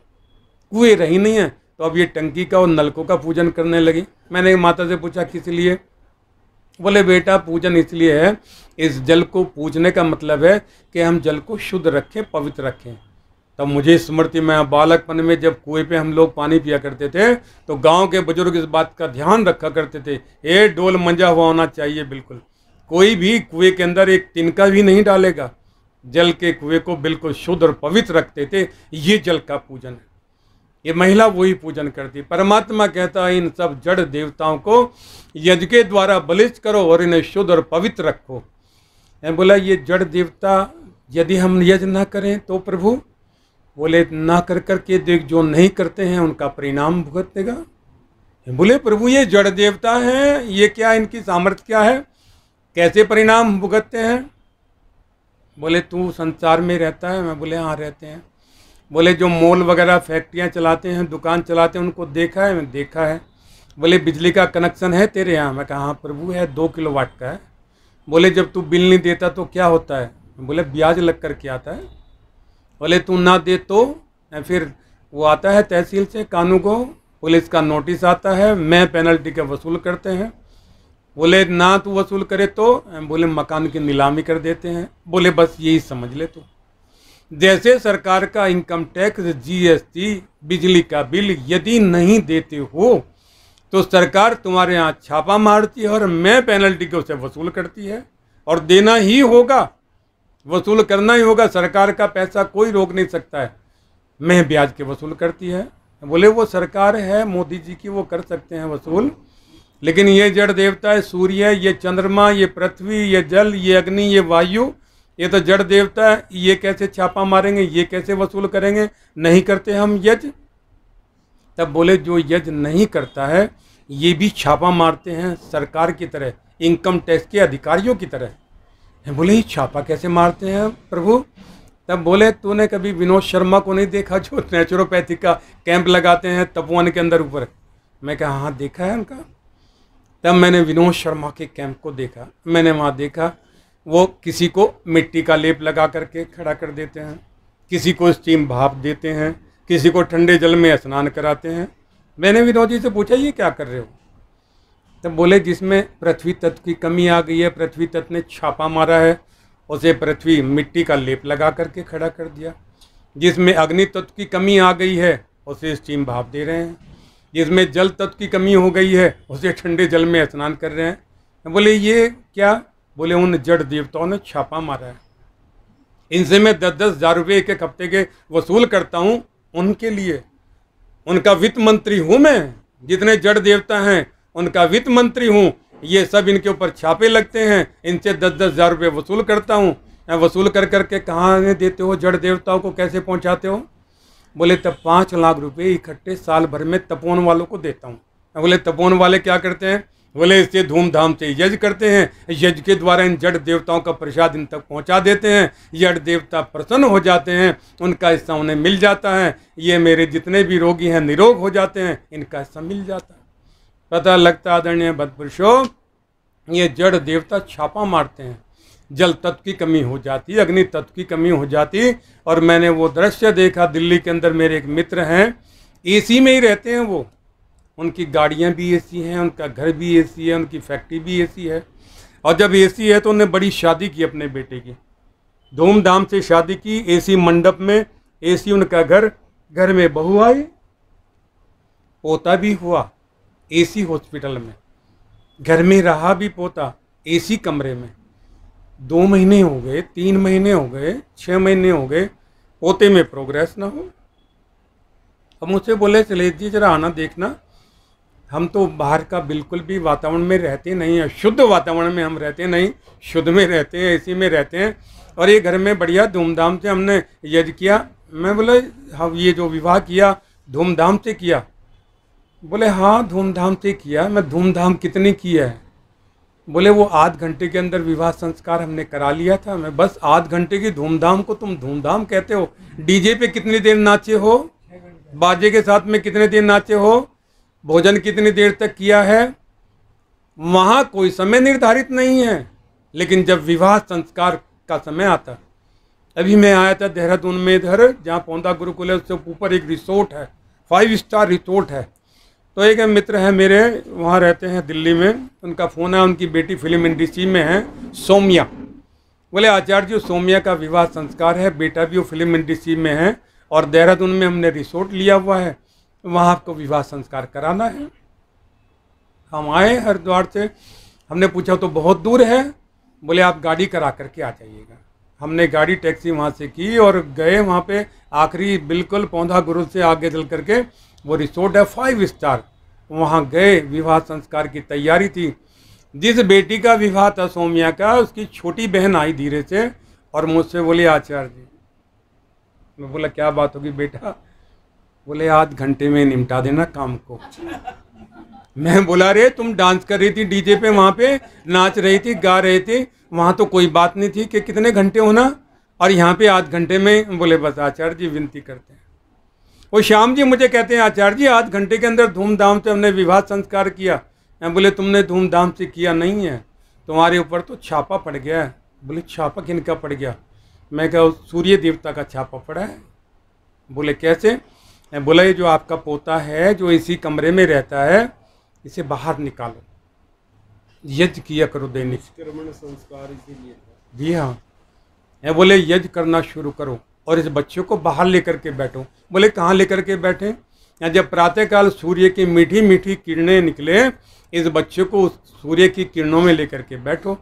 कुएं रही नहीं है तो अब ये टंकी का और नलकों का पूजन करने लगी। मैंने एक माता से पूछा किस लिए? बोले बेटा पूजन इसलिए है, इस जल को पूजने का मतलब है कि हम जल को शुद्ध रखें, पवित्र रखें। तब मुझे स्मृति में बालकपन में जब कुएं पे हम लोग पानी पिया करते थे तो गांव के बुजुर्ग इस बात का ध्यान रखा करते थे, ये डोल मंजा हुआ होना चाहिए। बिल्कुल कोई भी कुएं के अंदर एक तिनका भी नहीं डालेगा। जल के कुएं को बिल्कुल शुद्ध और पवित्र रखते थे। ये जल का पूजन है। ये महिला वही पूजन करती। परमात्मा कहता है इन सब जड़ देवताओं को यज्ञ के द्वारा बलिष्ठ करो और इन्हें शुद्ध और पवित्र रखो। मैं बोला ये जड़ देवता यदि हम यज्ञ ना करें तो प्रभु? बोले ना कर करके देख, जो नहीं करते हैं उनका परिणाम भुगतेगा। बोले प्रभु ये जड़ देवता हैं, ये क्या इनकी सामर्थ्य क्या है, कैसे परिणाम भुगतते हैं? बोले तू संसार में रहता है? मैं बोले हाँ रहते हैं। बोले जो मॉल वगैरह फैक्ट्रियाँ चलाते हैं, दुकान चलाते हैं, उनको देखा है? मैं देखा है। बोले बिजली का कनेक्शन है तेरे यहाँ? मैं कहा हाँ प्रभु है, 2 किलोवाट का है। बोले जब तू बिल नहीं देता तो क्या होता है? बोले ब्याज लग कर के आता है। बोले तू ना दे तो? फिर वो आता है तहसील से, कानून को पुलिस का नोटिस आता है, मैं पेनल्टी का वसूल करते हैं। बोले ना तू वसूल करे तो? बोले मकान की नीलामी कर देते हैं। बोले बस यही समझ ले तू। जैसे सरकार का इनकम टैक्स, जीएसटी, बिजली का बिल यदि नहीं देते हो तो सरकार तुम्हारे यहाँ छापा मारती है और मैं पेनल्टी को उसे वसूल करती है। और देना ही होगा, वसूल करना ही होगा। सरकार का पैसा कोई रोक नहीं सकता है। मैं ब्याज के वसूल करती है। बोले वो सरकार है मोदी जी की, वो कर सकते हैं वसूल, लेकिन ये जड़ देवता है, सूर्य, ये चंद्रमा, ये पृथ्वी, ये जल, ये अग्नि, ये वायु, ये तो जड़ देवता है। ये कैसे छापा मारेंगे, ये कैसे वसूल करेंगे? नहीं करते हम यज्ञ। तब बोले जो यज्ञ नहीं करता है ये भी छापा मारते हैं सरकार की तरह, इनकम टैक्स के अधिकारियों की तरह। बोले ये छापा कैसे मारते हैं प्रभु? तब बोले तूने कभी विनोद शर्मा को नहीं देखा जो नेचुरोपैथी का कैंप लगाते हैं तपोवन के अंदर ऊपर? मैं कहा हाँ देखा है उनका। तब मैंने विनोद शर्मा के कैंप को देखा। मैंने वहाँ देखा वो किसी को मिट्टी का लेप लगा करके खड़ा कर देते हैं, किसी को स्टीम भाप देते हैं, किसी को ठंडे जल में स्नान कराते हैं। मैंने विनोद जी से पूछा ये क्या कर रहे हो? तब बोले जिसमें पृथ्वी तत्व की कमी आ गई है, पृथ्वी तत्व ने छापा मारा है, उसे पृथ्वी मिट्टी का लेप लगा करके खड़ा कर दिया। जिसमें अग्नि तत्व की कमी आ गई है उसे स्टीम भाप दे रहे हैं। जिसमें जल तत्व की कमी हो गई है उसे ठंडे जल में स्नान कर रहे हैं। बोले ये क्या? बोले उन जड़ देवताओं ने छापा मारा है, इनसे मैं 10-10 हज़ार रुपये एक हफ्ते के वसूल करता हूँ उनके लिए। उनका वित्त मंत्री हूँ मैं, जितने जड़ देवता हैं उनका वित्त मंत्री हूँ। ये सब इनके ऊपर छापे लगते हैं, इनसे 10-10 हज़ार रुपये वसूल करता हूँ। वसूल कर करके कहाँ देते हो जड़ देवताओं को, कैसे पहुँचाते हो? बोले तब 5 लाख रुपये इकट्ठे साल भर में तपोवन वालों को देता हूँ। बोले तपोवन वाले क्या करते हैं? बोले इससे धूमधाम से यज्ञ करते हैं, यज्ञ के द्वारा इन जड़ देवताओं का प्रसाद इन तक पहुंचा देते हैं। जड़ देवता प्रसन्न हो जाते हैं, उनका हिस्सा उन्हें मिल जाता है। ये मेरे जितने भी रोगी हैं निरोग हो जाते हैं, इनका हिस्सा मिल जाता है। पता लगता आदरणीय भद्रपुरुषों, ये जड़ देवता छापा मारते हैं। जल तत्व की कमी हो जाती, अग्नि तत्व की कमी हो जाती। और मैंने वो दृश्य देखा दिल्ली के अंदर, मेरे एक मित्र हैं, एसी में ही रहते हैं वो, उनकी गाड़ियाँ भी एसी हैं, उनका घर भी एसी है, उनकी फैक्ट्री भी एसी है। और जब एसी है तो उन्होंने बड़ी शादी की अपने बेटे की, धूमधाम से शादी की, एसी मंडप में, एसी उनका घर, घर में बहू आई, पोता भी हुआ एसी हॉस्पिटल में, घर में रहा भी पोता एसी कमरे में। 2 महीने हो गए, 3 महीने हो गए, 6 महीने हो गए, पोते में प्रोग्रेस ना हो। अब मुझसे बोले चले जी जरा आना देखना। हम तो बाहर का बिल्कुल भी वातावरण में रहते नहीं हैं, शुद्ध वातावरण में हम रहते नहीं, शुद्ध में रहते हैं, एसी में रहते हैं। और ये घर में बढ़िया धूमधाम से हमने यज्ञ किया। मैं बोले हम ये जो विवाह किया धूमधाम से किया? बोले हाँ धूमधाम से किया। मैं धूमधाम कितनी किया है? बोले वो आध घंटे के अंदर विवाह संस्कार हमने करा लिया था। मैं बस आध घंटे की धूमधाम को तुम धूमधाम कहते हो? डीजे पे कितनी देर नाचे हो? बाजे के साथ में कितने देर नाचे हो? भोजन कितनी देर तक किया है? वहाँ कोई समय निर्धारित नहीं है। लेकिन जब विवाह संस्कार का समय आता अभी मैं आया था देहरादून में, इधर जहाँ पौंदा गुरुकुल है उससे ऊपर एक रिसोर्ट है, 5 स्टार रिसोर्ट है। तो एक मित्र है मेरे, वहाँ रहते हैं दिल्ली में, उनका फ़ोन है, उनकी बेटी फिल्म इंडस्ट्री में है, सौम्या। बोले आचार्य जी सौम्या का विवाह संस्कार है, बेटा भी वो फिल्म इंडस्ट्री में है और देहरादून में हमने रिसोर्ट लिया हुआ है, वहाँ आपको विवाह संस्कार कराना है। हम आए हरिद्वार से, हमने पूछा तो बहुत दूर है, बोले आप गाड़ी करा करके आ जाइएगा। हमने गाड़ी टैक्सी वहाँ से की और गए वहाँ पे, आखिरी बिल्कुल पौंधा गुरु से आगे चल करके वो रिसोर्ट है 5 स्टार, वहाँ गए, विवाह संस्कार की तैयारी थी। जिस बेटी का विवाह था सौम्या का, उसकी छोटी बहन आई धीरे से और मुझसे बोली आचार्य जी। मैं बोला क्या बात होगी बेटा? बोले आध घंटे में निपटा देना काम को। मैं बोला रे तुम डांस कर रही थी डीजे पे, वहाँ पे नाच रही थी, गा रहे थे, वहाँ तो कोई बात नहीं थी कि कितने घंटे होना, और यहाँ पे आध घंटे में। बोले बस आचार्य जी विनती करते हैं। वो श्याम जी मुझे कहते हैं आचार्य जी आध घंटे के अंदर धूमधाम से हमने विवाह संस्कार किया। मैं बोले तुमने धूमधाम से किया नहीं है, तुम्हारे ऊपर तो छापा पड़ गया है। बोले छापा किनका पड़ गया? मैं कहा सूर्य देवता का छापा पड़ा है। बोले कैसे? मैं बोला ये जो आपका पोता है जो इसी कमरे में रहता है, इसे बाहर निकालो, यज्ञ किया करो दैनिक संस्कार इसीलिए जी हाँ। मैं बोले यज्ञ करना शुरू करो और इस बच्चे को बाहर लेकर के बैठो। बोले कहाँ लेकर के बैठे? या जब प्रातःकाल सूर्य की मीठी मीठी किरणें निकले, इस बच्चे को सूर्य की किरणों में लेकर के बैठो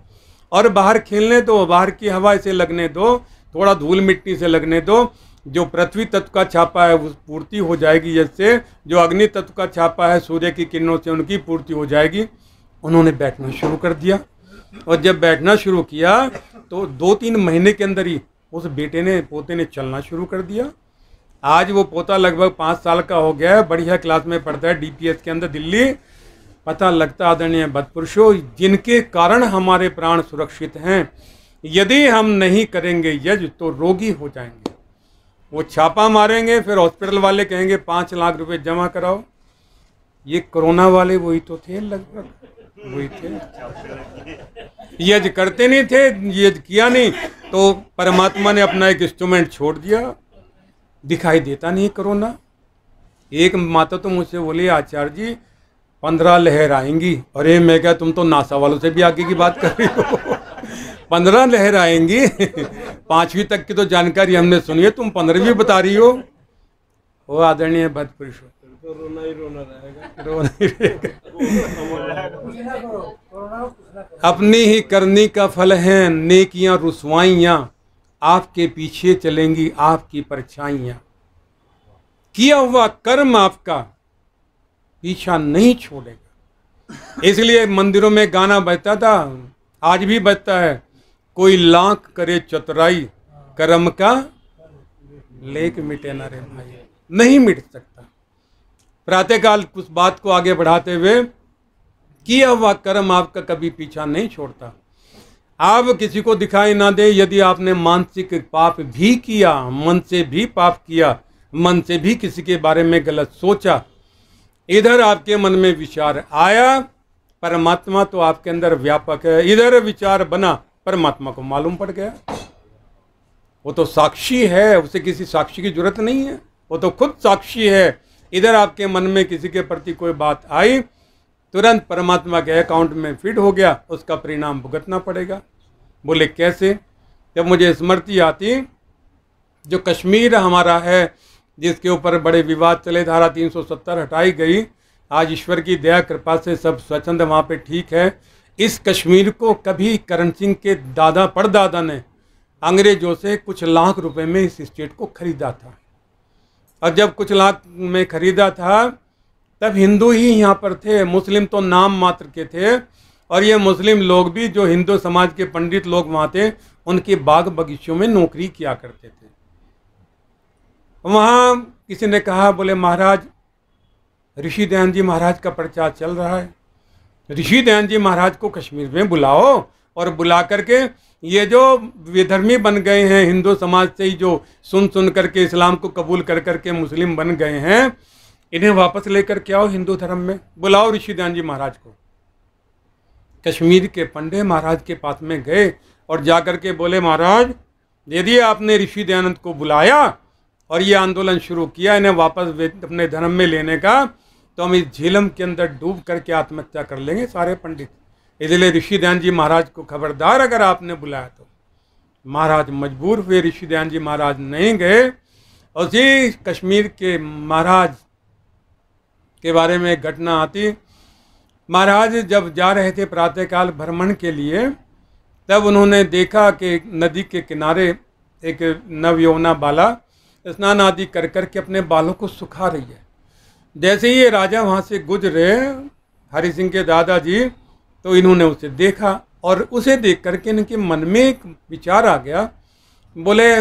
और बाहर खेलने दो, बाहर की हवा इसे लगने दो, थोड़ा धूल मिट्टी से लगने दो। जो पृथ्वी तत्व का छापा है वो पूर्ति हो जाएगी, जैसे जो अग्नि तत्व का छापा है सूर्य की किरणों से उनकी पूर्ति हो जाएगी। उन्होंने बैठना शुरू कर दिया और जब बैठना शुरू किया तो 2-3 महीने के अंदर ही उस पोते ने चलना शुरू कर दिया। आज वो पोता लगभग 5 साल का हो गया है, बढ़िया क्लास में पढ़ता है DPS के अंदर दिल्ली। पता लगता आदरणीय भक्तपुरुषों, जिनके कारण हमारे प्राण सुरक्षित हैं, यदि हम नहीं करेंगे यज्ञ तो रोगी हो जाएंगे। वो छापा मारेंगे, फिर हॉस्पिटल वाले कहेंगे 5 लाख रुपए जमा कराओ। ये कोरोना वाले वही तो थे, लगभग वही थे। यज्ञ करते नहीं थे, यज्ञ किया नहीं तो परमात्मा ने अपना एक इंस्ट्रूमेंट छोड़ दिया, दिखाई देता नहीं कोरोना। एक माता तो मुझसे बोली आचार्य जी 15 लहर आएंगी। अरे मैं क्या, तुम तो नासा वालों से भी आगे की बात कर रही हो। 15 लहर आएंगी 5वीं तक की तो जानकारी हमने सुनी है, तुम 15वीं बता रही हो। वो आदरणीय भक्तपुरुष तो रोना ही रोना रहेगा, रोना ही रहेगा। अपनी ही करनी का फल है नेकियां रुसवाइयां, आपके पीछे चलेंगी आपकी परछाइयां। किया हुआ कर्म आपका पीछा नहीं छोड़ेगा। इसलिए मंदिरों में गाना बजता था, आज भी बजता है, कोई लाख करे चतुराई कर्म का लेख मिटे ना रे भाई। नहीं मिट सकता। प्रातःकाल कुछ बात को आगे बढ़ाते हुए, किया हुआ कर्म आपका कभी पीछा नहीं छोड़ता। आप किसी को दिखाई ना दे, यदि आपने मानसिक पाप भी किया, मन से भी पाप किया, मन से भी किसी के बारे में गलत सोचा, इधर आपके मन में विचार आया, परमात्मा तो आपके अंदर व्यापक है, इधर विचार बना, परमात्मा को मालूम पड़ गया। वो तो साक्षी है, उसे किसी साक्षी की जरूरत नहीं है, वो तो खुद साक्षी है। इधर आपके मन में किसी के प्रति कोई बात आई, तुरंत परमात्मा के अकाउंट में फिट हो गया, उसका परिणाम भुगतना पड़ेगा। बोले कैसे? जब मुझे स्मृति आती, जो कश्मीर हमारा है जिसके ऊपर बड़े विवाद चले, धारा 370 हटाई गई, आज ईश्वर की दया कृपा से सब स्वच्छंद वहाँ पे ठीक है। इस कश्मीर को कभी करण सिंह के दादा परदादा ने अंग्रेजों से कुछ लाख रुपए में इस स्टेट को खरीदा था, और जब कुछ लाख में खरीदा था तब हिंदू ही यहाँ पर थे, मुस्लिम तो नाम मात्र के थे। और ये मुस्लिम लोग भी, जो हिंदू समाज के पंडित लोग वहाँ थे, उनके बाग बगीचों में नौकरी किया करते थे। वहाँ किसी ने कहा, बोले महाराज ऋषि दयानंद जी महाराज का प्रचार चल रहा है, ऋषि दयानंद जी महाराज को कश्मीर में बुलाओ, और बुला करके ये जो विधर्मी बन गए हैं हिंदू समाज से ही, जो सुन सुन करके इस्लाम को कबूल कर करके मुस्लिम बन गए हैं, इन्हें वापस लेकर के आओ हिंदू धर्म में, बुलाओ ऋषि दयानंद जी महाराज को। कश्मीर के पंडे महाराज के पास में गए और जाकर के बोले, महाराज यदि आपने ऋषि दयानंद को बुलाया और ये आंदोलन शुरू किया इन्हें वापस अपने धर्म में लेने का, तो हम इस झेलम के अंदर डूब करके आत्महत्या कर लेंगे सारे पंडित। इसलिए ऋषि दयानंद जी महाराज को खबरदार, अगर आपने बुलाया तो। महाराज मजबूर हुए, ऋषि दयानंद जी महाराज नहीं गए। उसी कश्मीर के महाराज के बारे में एक घटना आती। महाराज जब जा रहे थे प्रातःकाल भ्रमण के लिए, तब उन्होंने देखा कि नदी के किनारे एक नवयौवना बाला स्नान आदि कर करके अपने बालों को सुखा रही है। जैसे ही ये राजा वहाँ से गुजरे, हरि सिंह के दादाजी, तो इन्होंने उसे देखा और उसे देख करके इनके मन में एक विचार आ गया। बोले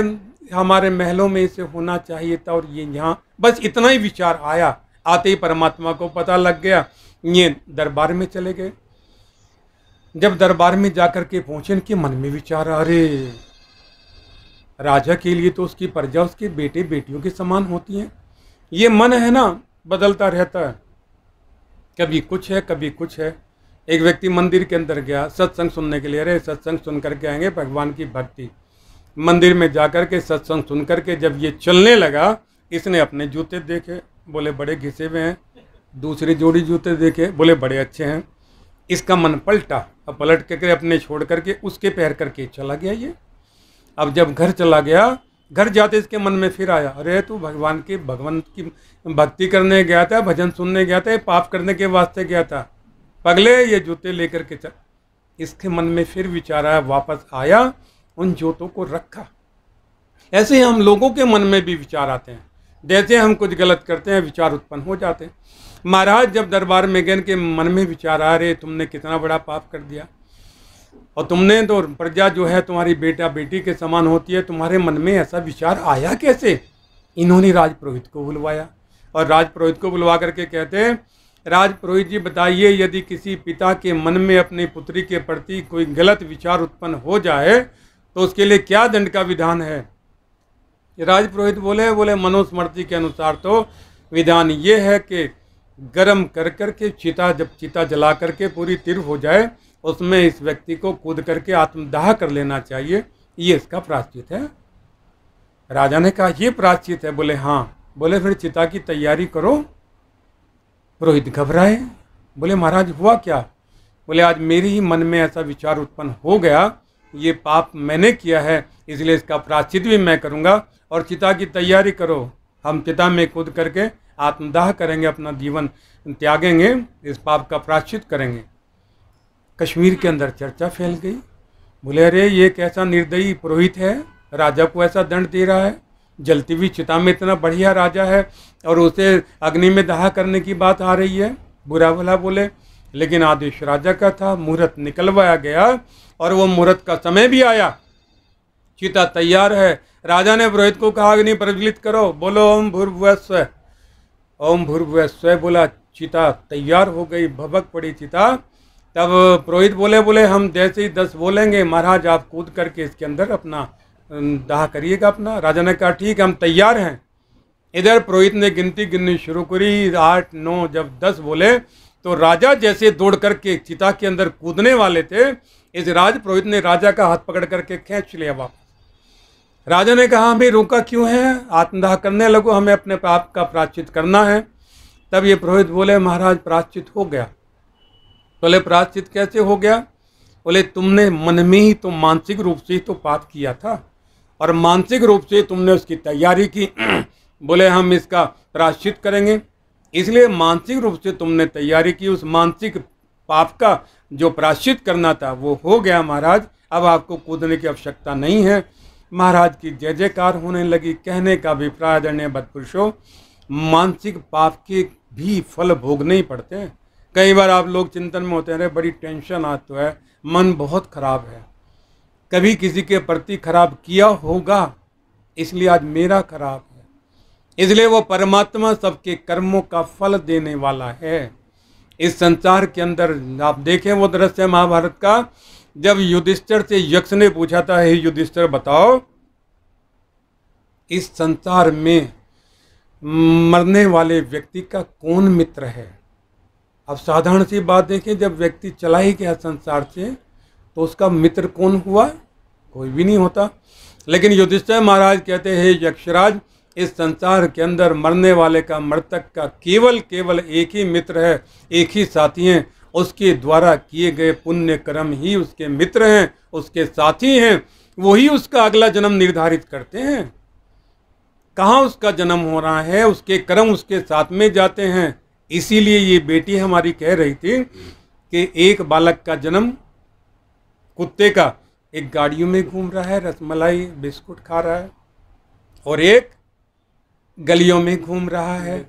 हमारे महलों में इसे होना चाहिए था और ये यहाँ, बस इतना ही विचार आया। आते ही परमात्मा को पता लग गया। ये दरबार में चले गए। जब दरबार में जाकर के पहुंचे, इनके मन में विचार, अरे राजा के लिए तो उसकी प्रजा उसके बेटे बेटियों के समान होती है। ये मन है ना, बदलता रहता है, कभी कुछ है कभी कुछ है। एक व्यक्ति मंदिर के अंदर गया सत्संग सुनने के लिए। अरे सत्संग सुन करके आएंगे, भगवान की भक्ति। मंदिर में जाकर के सत्संग सुन करके जब ये चलने लगा, इसने अपने जूते देखे, बोले बड़े घिसे हुए हैं। दूसरी जोड़ी जूते देखे, बोले बड़े अच्छे हैं। इसका मन पलटा, अब पलट करके अपने छोड़ करके उसके पैर करके चला गया ये। अब जब घर चला गया, घर जाते इसके मन में फिर आया, अरे तू भगवान की भक्ति करने गया था, भजन सुनने गया था, पाप करने के वास्ते गया था, पगले ये जूते लेकर के चल। इसके मन में फिर विचार आया, वापस आया, उन जूतों को रखा। ऐसे ही हम लोगों के मन में भी विचार आते हैं। जैसे हम कुछ गलत करते हैं, विचार उत्पन्न हो जाते हैं। महाराज जब दरबार में गए, के मन में विचार आ रहे, तुमने कितना बड़ा पाप कर दिया, और तुमने तो प्रजा जो है तुम्हारी बेटा बेटी के समान होती है, तुम्हारे मन में ऐसा विचार आया कैसे? इन्होंने राजपुरोहित को बुलवाया और राजपुरोहित को बुलवा करके कहते हैं, राजपुरोहित जी बताइए, यदि किसी पिता के मन में अपनी पुत्री के प्रति कोई गलत विचार उत्पन्न हो जाए तो उसके लिए क्या दंड का विधान है? राजपुरोहित बोले मनुस्मृति के अनुसार तो विधान ये है कि गरम कर करके जब चिता जला करके पूरी तिर हो जाए, उसमें इस व्यक्ति को कूद करके आत्मदाह कर लेना चाहिए, ये इसका प्रायश्चित है। राजा ने कहा ये प्रायश्चित है? बोले हाँ। बोले फिर चिता की तैयारी करो। पुरोहित घबराए, बोले महाराज हुआ क्या? बोले आज मेरे ही मन में ऐसा विचार उत्पन्न हो गया, ये पाप मैंने किया है, इसलिए इसका प्रायश्चित भी मैं करूँगा, और चिता की तैयारी करो। हम चिता में कूद करके आत्मदाह करेंगे, अपना जीवन त्यागेंगे, इस पाप का प्रायश्चित करेंगे। कश्मीर के अंदर चर्चा फैल गई। बोले अरे ये कैसा निर्दयी पुरोहित है, राजा को ऐसा दंड दे रहा है। जलती हुई चिता में इतना बढ़िया राजा है और उसे अग्नि में दाह करने की बात आ रही है। बुरा भला बोले, लेकिन आदेश राजा का था, मुहूर्त निकलवाया गया और वो मुहूर्त का समय भी आया। चिता तैयार है। राजा ने पुरोहित को कहा अग्नि प्रज्वलित करो, बोलो ओम भूर्भुवः स्वः। ओम भूर्भुवः स्वः बोला, चिता तैयार हो गई, भभक पड़ी चिता। तब पुरोहित बोले हम जैसे ही 10 बोलेंगे महाराज आप कूद करके इसके अंदर अपना दाह करिएगा अपना। राजा ने कहा ठीक हम तैयार हैं। इधर पुरोहित ने गिनती गिननी शुरू करी, 8 9, जब 10 बोले तो राजा जैसे दौड़ करके चिता के अंदर कूदने वाले थे, इस राज पुरोहित ने राजा का हाथ पकड़ करके खींच लिया वापस। राजा ने कहा हमें रोका क्यों है, आत्मदाह करने लगो, हमें अपने पाप का प्रायश्चित करना है। तब ये पुरोहित बोले महाराज प्रायश्चित हो गया। बोले प्रायश्चित कैसे हो गया? बोले तुमने मन में ही तो मानसिक रूप से ही तो पाप किया था और मानसिक रूप से तुमने उसकी तैयारी की। बोले हम इसका प्रायश्चित करेंगे, इसलिए मानसिक रूप से तुमने तैयारी की, उस मानसिक पाप का जो प्रायश्चित करना था वो हो गया महाराज, अब आपको कूदने की आवश्यकता नहीं है। महाराज की जय जयकार होने लगी। कहने का अभिप्राय आदरणीय बदपुरुषों, मानसिक पाप के भी फल भोगने ही पड़ते हैं। कई बार आप लोग चिंतन में होते हैं, अरे बड़ी टेंशन आती तो है, मन बहुत खराब है, कभी किसी के प्रति खराब किया होगा इसलिए आज मेरा खराब है, इसलिए वो परमात्मा सबके कर्मों का फल देने वाला है। इस संसार के अंदर आप देखें वो दृश्य महाभारत का, जब युधिष्ठिर से यक्ष ने पूछा था, हे युधिष्ठिर बताओ इस संसार में मरने वाले व्यक्ति का कौन मित्र है? अब साधारण सी बात देखें, जब व्यक्ति चला ही गया संसार से तो उसका मित्र कौन हुआ? कोई भी नहीं होता। लेकिन युधिष्ठिर महाराज कहते हैं, यक्षराज, इस संसार के अंदर मरने वाले का, मृतक का केवल एक ही मित्र है, एक ही साथी हैं। उसके द्वारा किए गए पुण्य कर्म ही उसके मित्र हैं, उसके साथी हैं। वही उसका अगला जन्म निर्धारित करते हैं। कहाँ उसका जन्म हो रहा है, उसके कर्म उसके साथ में जाते हैं। इसीलिए ये बेटी हमारी कह रही थी कि एक बालक का जन्म कुत्ते का एक गाड़ियों में घूम रहा है, रसमलाई बिस्कुट खा रहा है, और एक गलियों में घूम रहा है।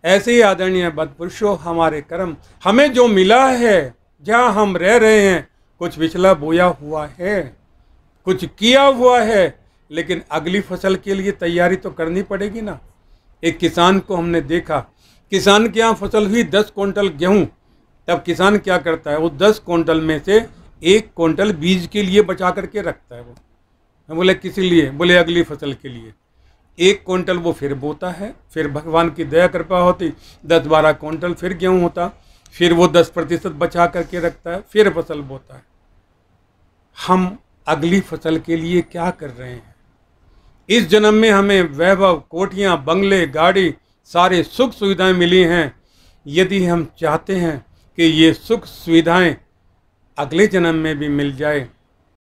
ऐसे ही आदरणीय बदपुरुषों, हमारे कर्म, हमें जो मिला है, जहाँ हम रह रहे हैं, कुछ पिछला बोया हुआ है, कुछ किया हुआ है, लेकिन अगली फसल के लिए तैयारी तो करनी पड़ेगी ना। एक किसान को हमने देखा, किसान के यहाँ फसल हुई 10 क्विंटल गेहूँ, तब किसान क्या करता है, वो 10 क्विंटल में से 1 क्विंटल बीज के लिए बचा करके रखता है। वो बोले किसी लिए, बोले अगली फसल के लिए। 1 क्विंटल वो फिर बोता है, फिर भगवान की दया कृपा होती 10-12 क्विंटल फिर गेहूँ होता, फिर वो 10% बचा करके रखता है, फिर फसल बोता है। हम अगली फसल के लिए क्या कर रहे हैं? इस जन्म में हमें वैभव, कोठियाँ, बंगले, गाड़ी, सारे सुख सुविधाएं मिली हैं। यदि हम चाहते हैं कि ये सुख सुविधाएं अगले जन्म में भी मिल जाए,